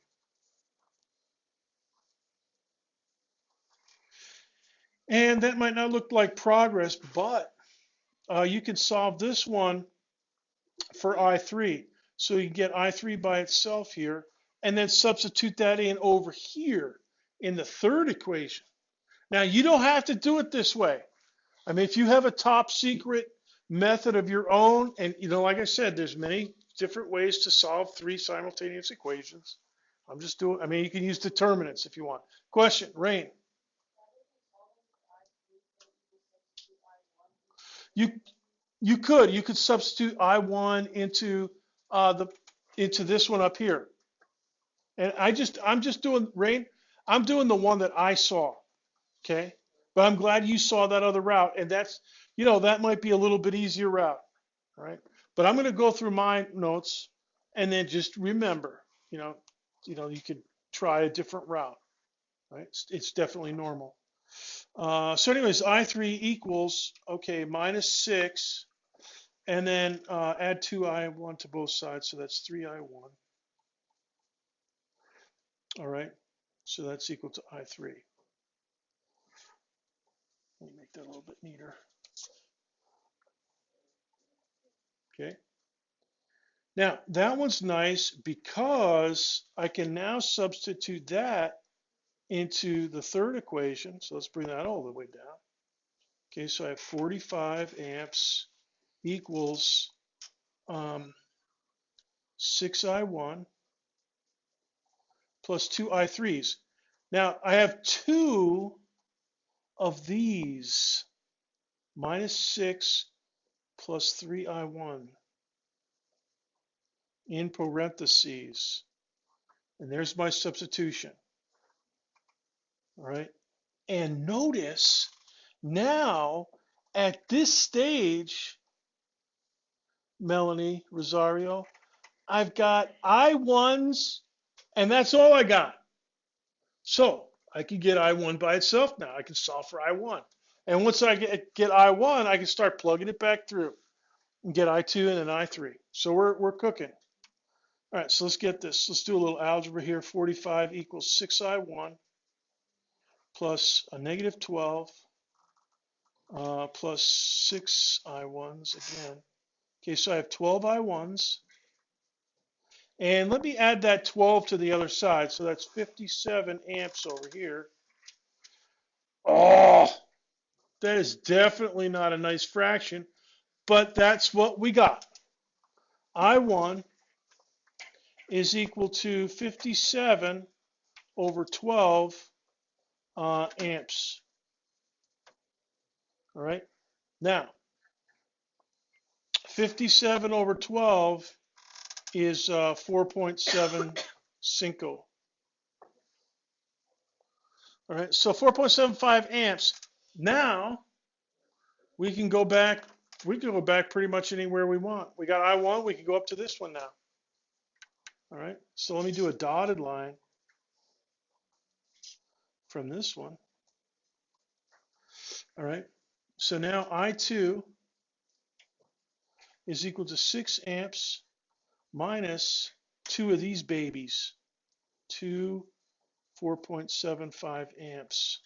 A: And that might not look like progress, but you can solve this one for I3. So you get I3 by itself here, and then substitute that in over here in the third equation. Now, you don't have to do it this way. I mean, if you have a top secret method of your own, and like I said, there's many different ways to solve three simultaneous equations. I'm just doing, I mean, you can use determinants if you want. Question, Rain. You could substitute I1 into this one up here. And I'm just doing, Rain, I'm doing the one that I saw. Okay. But I'm glad you saw that other route. And that's, that might be a little bit easier route. All right. But I'm going to go through my notes and then just remember, you could try a different route. Right. It's definitely normal. So anyways, I3 equals, okay, minus 6, and then add 2I1 to both sides, so that's 3I1. All right, so that's equal to I3. Let me make that a little bit neater. Okay. Now, that one's nice because I can now substitute that into the third equation. So let's bring that all the way down. Okay, so I have 45 amps equals 6I1 plus 2 I3s. Now, I have two of these, minus 6 plus 3I1 in parentheses. And there's my substitution. All right. And notice now at this stage, Melanie Rosario, I've got I1s, and that's all I got. So I can get I1 by itself now. I can solve for I1. And once I get I1, I can start plugging it back through and get I2 and then I3. So we're cooking. All right, so let's get this. Let's do a little algebra here. 45 equals 6I1 plus a negative 12 plus 6 I1s again. Okay, so I have 12 I1s. And let me add that 12 to the other side. So that's 57 amps over here. Oh, that is definitely not a nice fraction, but that's what we got. I1 is equal to 57 over 12 amps. All right. Now, 57 over 12 is 4.75. All right. So 4.75 amps. Now we can go back. We can go back pretty much anywhere we want. We got I1. We can go up to this one now. All right. So let me do a dotted line from this one. All right. So now I2 is equal to 6 amps minus 2 of these babies, 4.75 amps.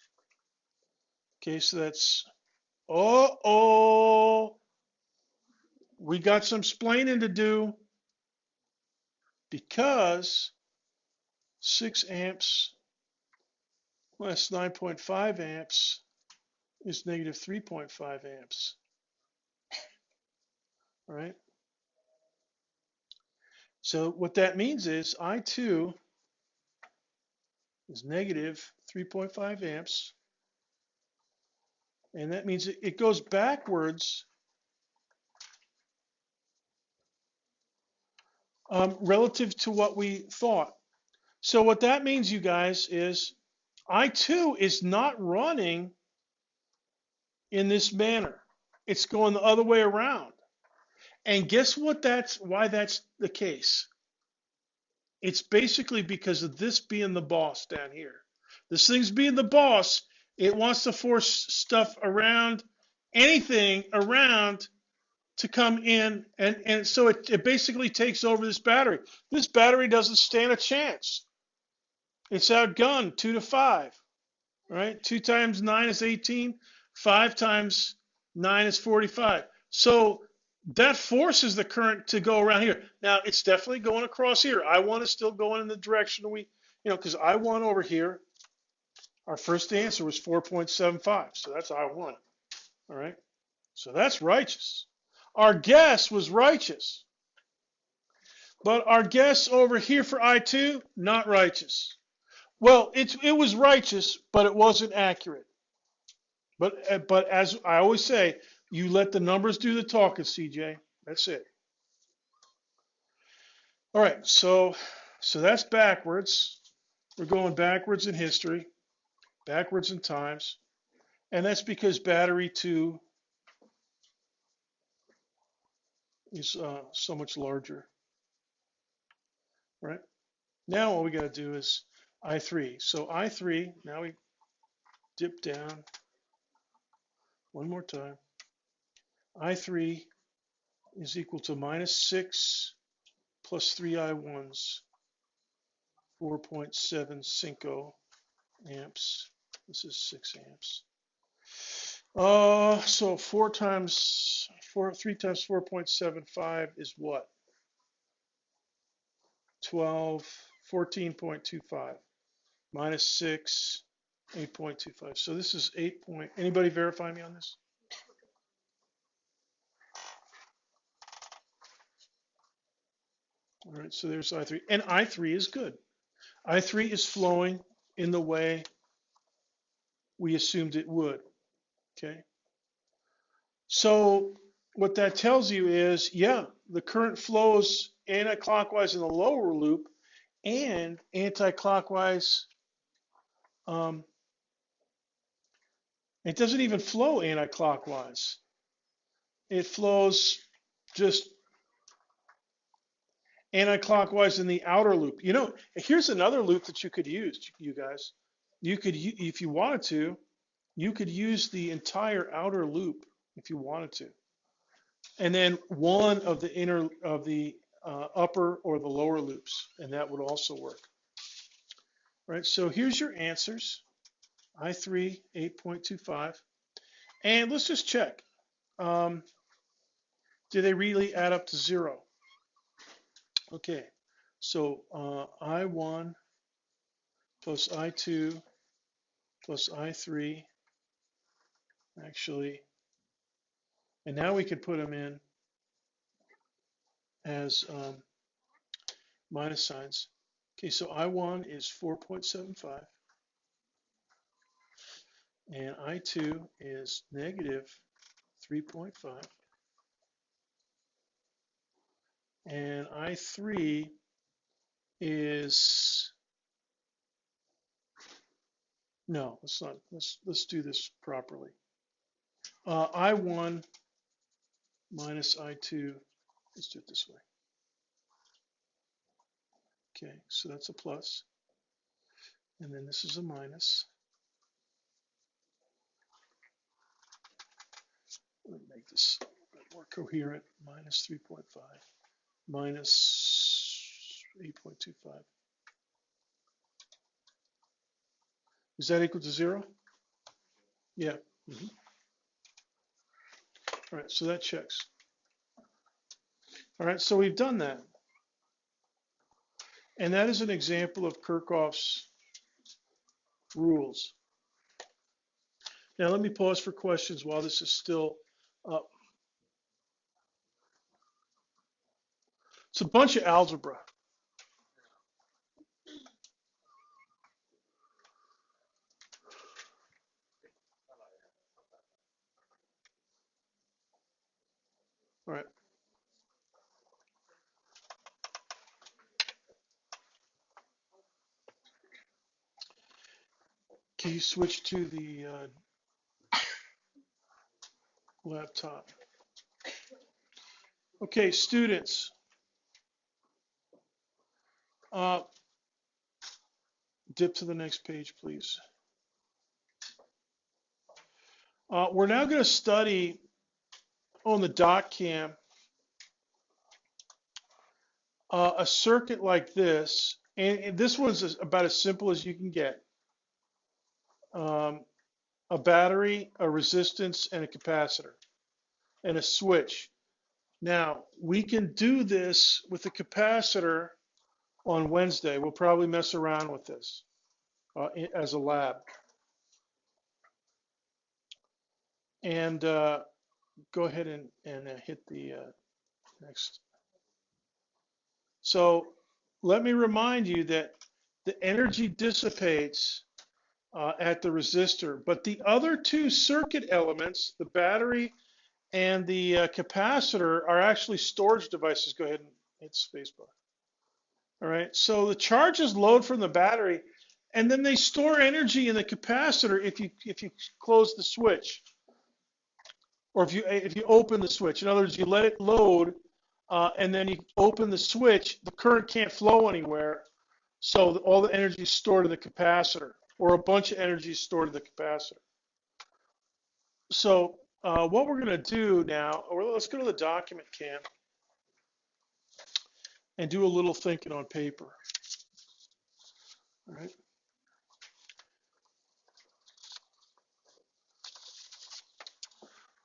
A: Okay, so that's, we got some splaining to do because 6 amps less 9.5 amps is negative 3.5 amps. All right. So what that means is I2 is negative 3.5 amps. And that means it goes backwards relative to what we thought. So what that means, you guys, is I2 is not running in this manner. It's going the other way around. And guess what? Why that's the case. It's basically because of this being the boss down here. This thing's being the boss. It wants to force stuff around, anything around to come in. And so it basically takes over this battery. This battery doesn't stand a chance. It's outgunned 2 to 5. Right? 2 times 9 is 18. 5 times 9 is 45. So that forces the current to go around here. Now, it's definitely going across here. I1 is still going in the direction because I1 over here, our first answer was 4.75. So that's I1. All right. So that's righteous. Our guess was righteous. But our guess over here for I2, not righteous. Well, it was righteous, but it wasn't accurate. But as I always say, you let the numbers do the talking, CJ. That's it. All right, so that's backwards. We're going backwards in history, backwards in times, and that's because battery 2 is so much larger. Right? Now what we got to do is I3. So I3, now we dip down One more time. I3 is equal to minus 6 plus 3 I1s, 4.75 amps. This is 6 amps. So 3 times 4.75 is what? 14.25 minus 6, 8.25. So this is 8 point. Anybody verify me on this? All right, so there's I3. And I3 is good. I3 is flowing in the way we assumed it would. Okay. So what that tells you is, yeah, the current flows anti-clockwise in the lower loop and anti-clockwise. It doesn't even flow anti-clockwise. It flows just anti-clockwise in the outer loop. You know, here's another loop that you could use, you guys. You could, if you wanted to, you could use the entire outer loop if you wanted to. And then one of the upper or the lower loops, and that would also work. Right, so here's your answers. I3, 8.25. And let's just check. Do they really add up to 0? Okay, so I1 plus I2 plus I3, actually, and now we could put them in as minus signs. Okay, so I1 is 4.75, and I2 is negative 3.5, and I3 is, no, let's not, let's do this properly. I1 minus I2, let's do it this way. Okay, so that's a plus, and then this is a minus. Let me make this a bit more coherent. Minus 3.5, minus 8.25. Is that equal to 0? Yeah. All right, so that checks. All right, so we've done that. And that is an example of Kirchhoff's rules. Now let me pause for questions while this is still up. It's a bunch of algebra. All right. Can you switch to the laptop? Okay, students. Dip to the next page, please. We're now going to study on the dot cam a circuit like this, and this one's about as simple as you can get. A battery, a resistance, and a capacitor, and a switch. Now, we can do this with the capacitor on Wednesday. We'll probably mess around with this as a lab. And go ahead and hit the next. So let me remind you that the energy dissipates at the resistor, but the other two circuit elements, the battery and the capacitor, are actually storage devices. Go ahead and hit spacebar. All right, so the charges load from the battery, and then they store energy in the capacitor if you close the switch, or if you open the switch. In other words, you let it load, and then you open the switch. The current can't flow anywhere, so all the energy is stored in the capacitor, or a bunch of energy is stored in the capacitor. So what we're going to do now, or let's go to the document cam and do a little thinking on paper. All right.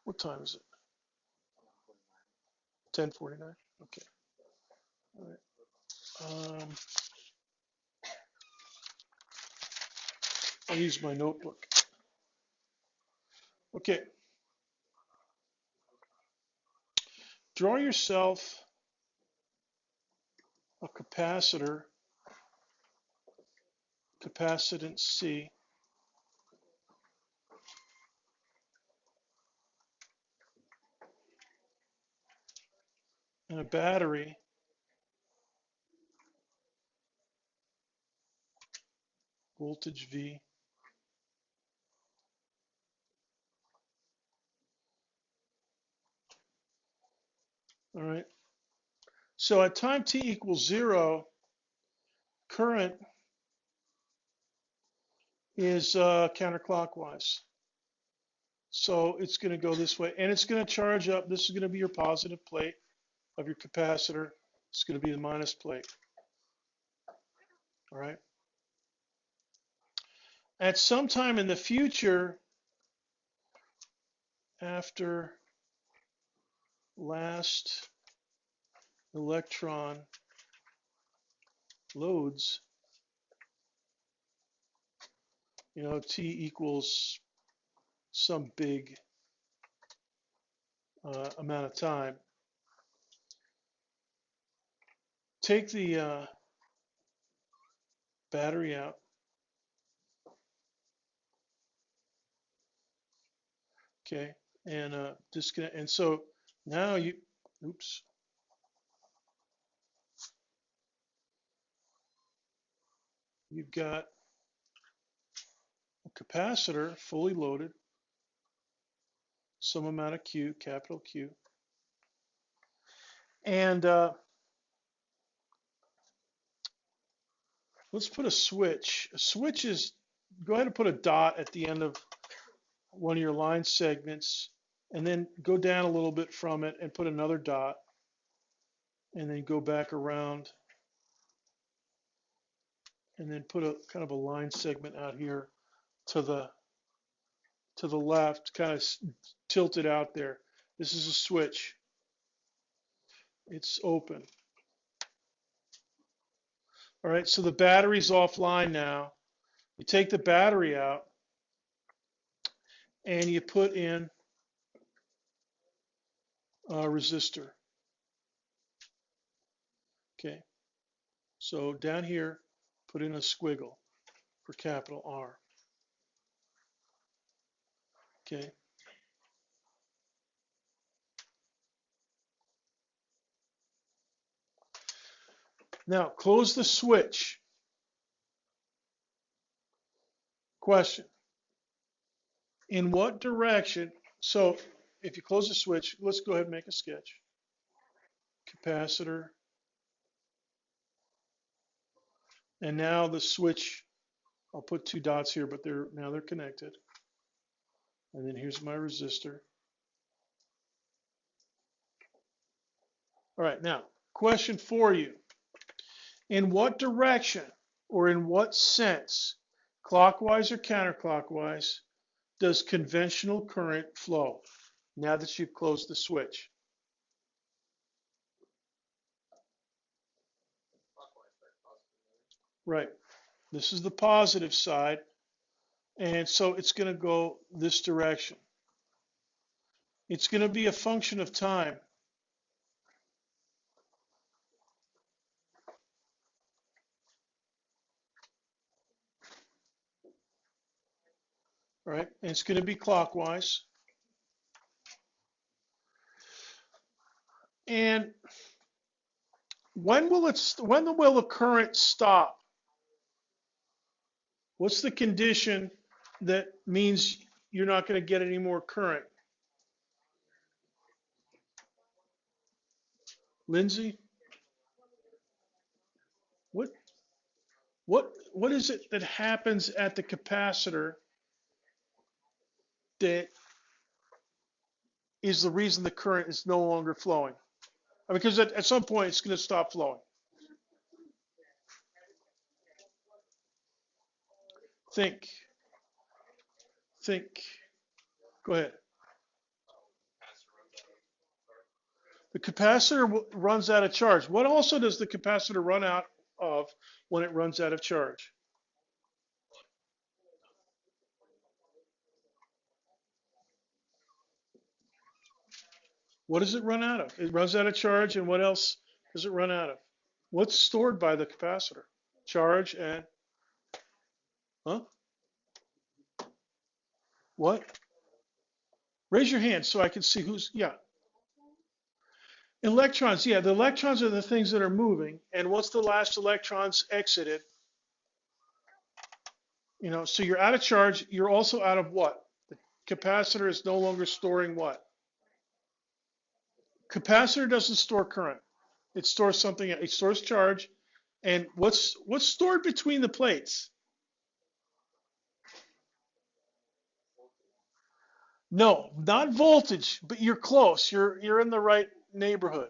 A: What time is it? 10:49. Okay. All right. I'll use my notebook. Okay. Draw yourself a capacitor, capacitance C, and a battery, voltage V. All right. So at time t equals 0, current is counterclockwise. So it's going to go this way, and it's going to charge up. This is going to be your positive plate of your capacitor. It's going to be the minus plate. All right. At some time in the future, after last electron loads, t equals some big amount of time, take the battery out. Okay, and disconnect. And so now oops. You've got a capacitor fully loaded, some amount of Q, capital Q. And let's put a switch. A switch is, go ahead and put a dot at the end of one of your line segments, and then go down a little bit from it and put another dot, and then go back around, and then put a kind of a line segment out here to the left, kind of tilted out there. This is a switch. It's open. All right, so the battery's offline now. You take the battery out and you put in a resistor. Okay, so down here, put in a squiggle for capital R. Okay. Now, close the switch. Question. In what direction? So, if you close the switch, let's go ahead and make a sketch. Capacitor. And now the switch, I'll put two dots here, but now they're connected. And then here's my resistor. All right, now, question for you. In what direction or in what sense, clockwise or counterclockwise, does conventional current flow now that you've closed the switch? Right. This is the positive side. And so it's going to go this direction. It's going to be a function of time. All right. And it's going to be clockwise. And when will the current stop? What's the condition that means you're not going to get any more current? Lindsay? What is it that happens at the capacitor that is the reason the current is no longer flowing. Because at some point it's going to stop flowing. Think. Go ahead. The capacitor runs out of charge. What also does the capacitor run out of when it runs out of charge? What does it run out of? It runs out of charge, and what else does it run out of? What's stored by the capacitor? Charge and, huh? What? Raise your hand so I can see who's, yeah. Electrons, yeah, the electrons are the things that are moving, and once the last electrons exited, so you're out of charge, you're also out of what? The capacitor is no longer storing what? Capacitor doesn't store current. It stores something, it stores charge, and what's stored between the plates? No, not voltage, but you're close. You're in the right neighborhood.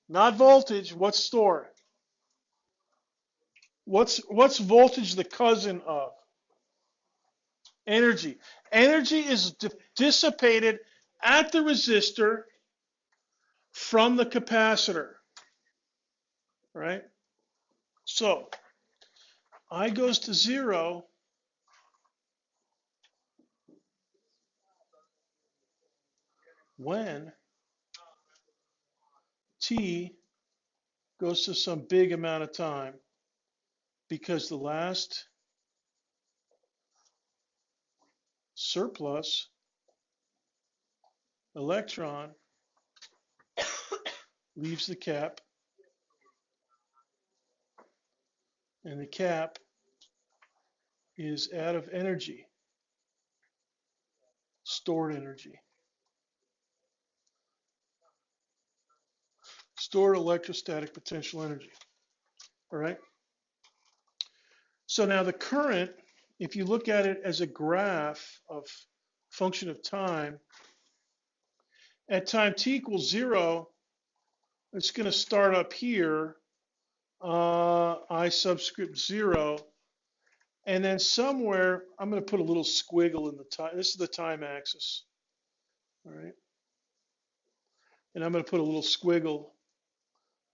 A: Not voltage, what's stored? What's voltage the cousin of? Energy. Energy is dissipated at the resistor from the capacitor. Right? So I goes to 0 when T goes to some big amount of time, because the last surplus electron leaves the cap, and the cap is out of energy, stored energy. Stored electrostatic potential energy. All right? So now the current, if you look at it as a graph of function of time, at time t equals 0, it's going to start up here, I subscript 0, and then somewhere, I'm going to put a little squiggle in the time. This is the time axis. All right? And I'm going to put a little squiggle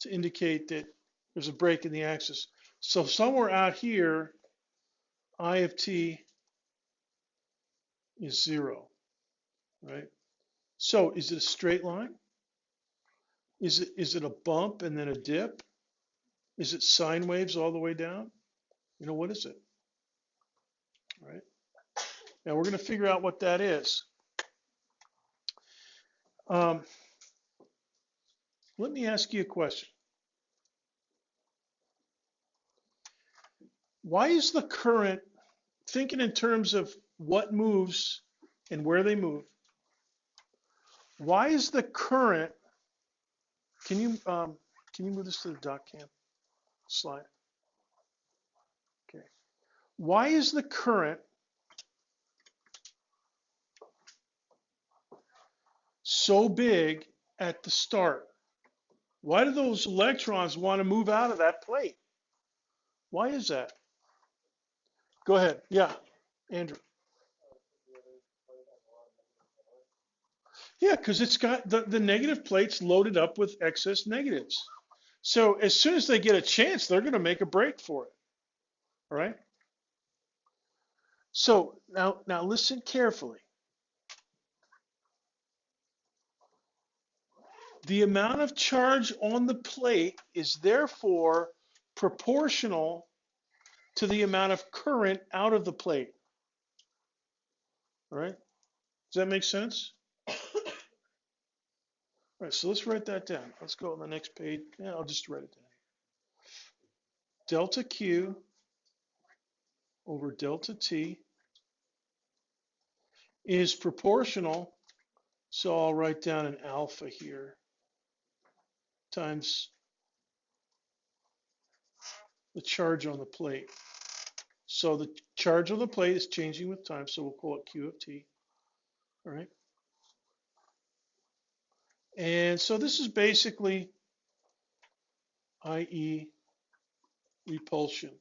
A: to indicate that there's a break in the axis. So somewhere out here, I of t is 0, right? So is it a straight line? Is it a bump and then a dip? Is it sine waves all the way down? What is it? All right. Now we're going to figure out what that is. Let me ask you a question. Why is the current, thinking in terms of what moves and where they move, why is the current, can you move this to the doc cam slide? Okay. Why is the current so big at the start? Why do those electrons want to move out of that plate? Why is that? Go ahead. Yeah, Andrew. Yeah, because it's got the negative plates loaded up with excess negatives. So as soon as they get a chance, they're going to make a break for it. All right? So now listen carefully. The amount of charge on the plate is therefore proportional to the amount of current out of the plate. All right? Does that make sense? All right, so let's write that down. Let's go on the next page. Yeah, I'll just write it down. Delta Q over delta T is proportional, so I'll write down an alpha here, times the charge on the plate. So the charge on the plate is changing with time, so we'll call it Q of T. All right. And so this is basically i.e. repulsion.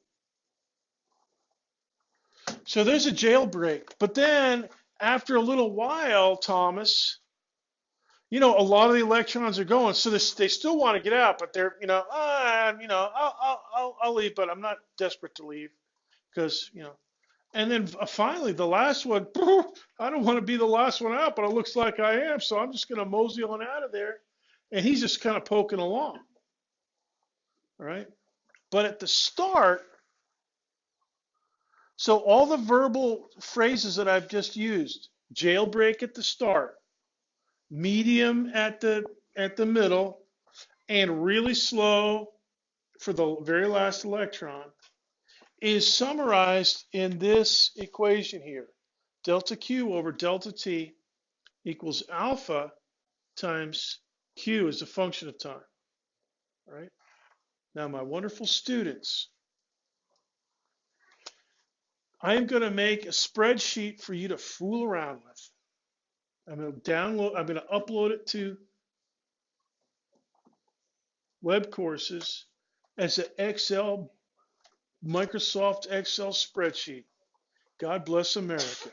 A: So there's a jailbreak. But then after a little while, Thomas, a lot of the electrons are going. So they still want to get out, but they're, I'll leave, but I'm not desperate to leave because, And then finally, the last one, I don't want to be the last one out, but it looks like I am. So I'm just going to mosey on out of there. And he's just kind of poking along. All right. But at the start, so all the verbal phrases that I've just used, jailbreak at the start, medium at the middle, and really slow for the very last electron, is summarized in this equation here. Delta Q over delta T equals alpha times Q as a function of time. All right. Now, my wonderful students, I am going to make a spreadsheet for you to fool around with. I'm going to upload it to web courses as an Microsoft Excel spreadsheet. God bless America.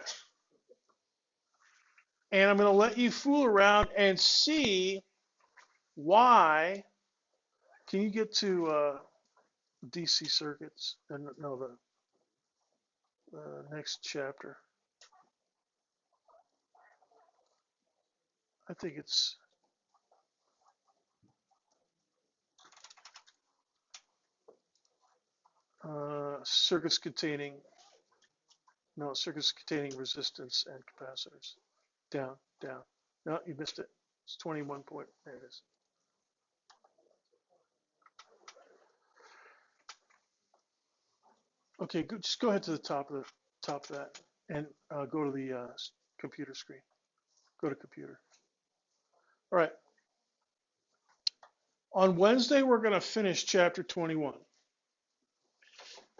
A: And I'm going to let you fool around and see why. Can you get to DC circuits? No, the next chapter. I think it's circuits containing resistance and capacitors. Down. No, you missed it. It's 21 point. There it is. Okay, just go ahead to the top of that and go to the computer screen. Go to computer. All right. On Wednesday, we're going to finish chapter 21.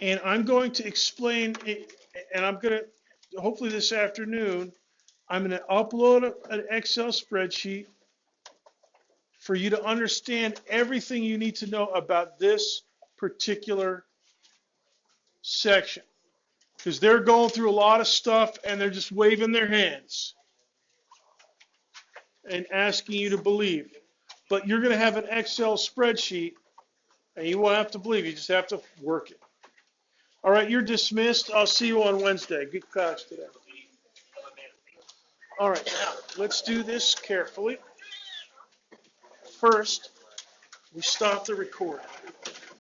A: And I'm going to explain it, and I'm going to, hopefully this afternoon, I'm going to upload an Excel spreadsheet for you to understand everything you need to know about this particular section. Because they're going through a lot of stuff and they're just waving their hands and asking you to believe. But you're going to have an Excel spreadsheet and you won't have to believe. You just have to work it. All right, you're dismissed. I'll see you on Wednesday. Good class today. All right, now let's do this carefully. First, we stop the recording.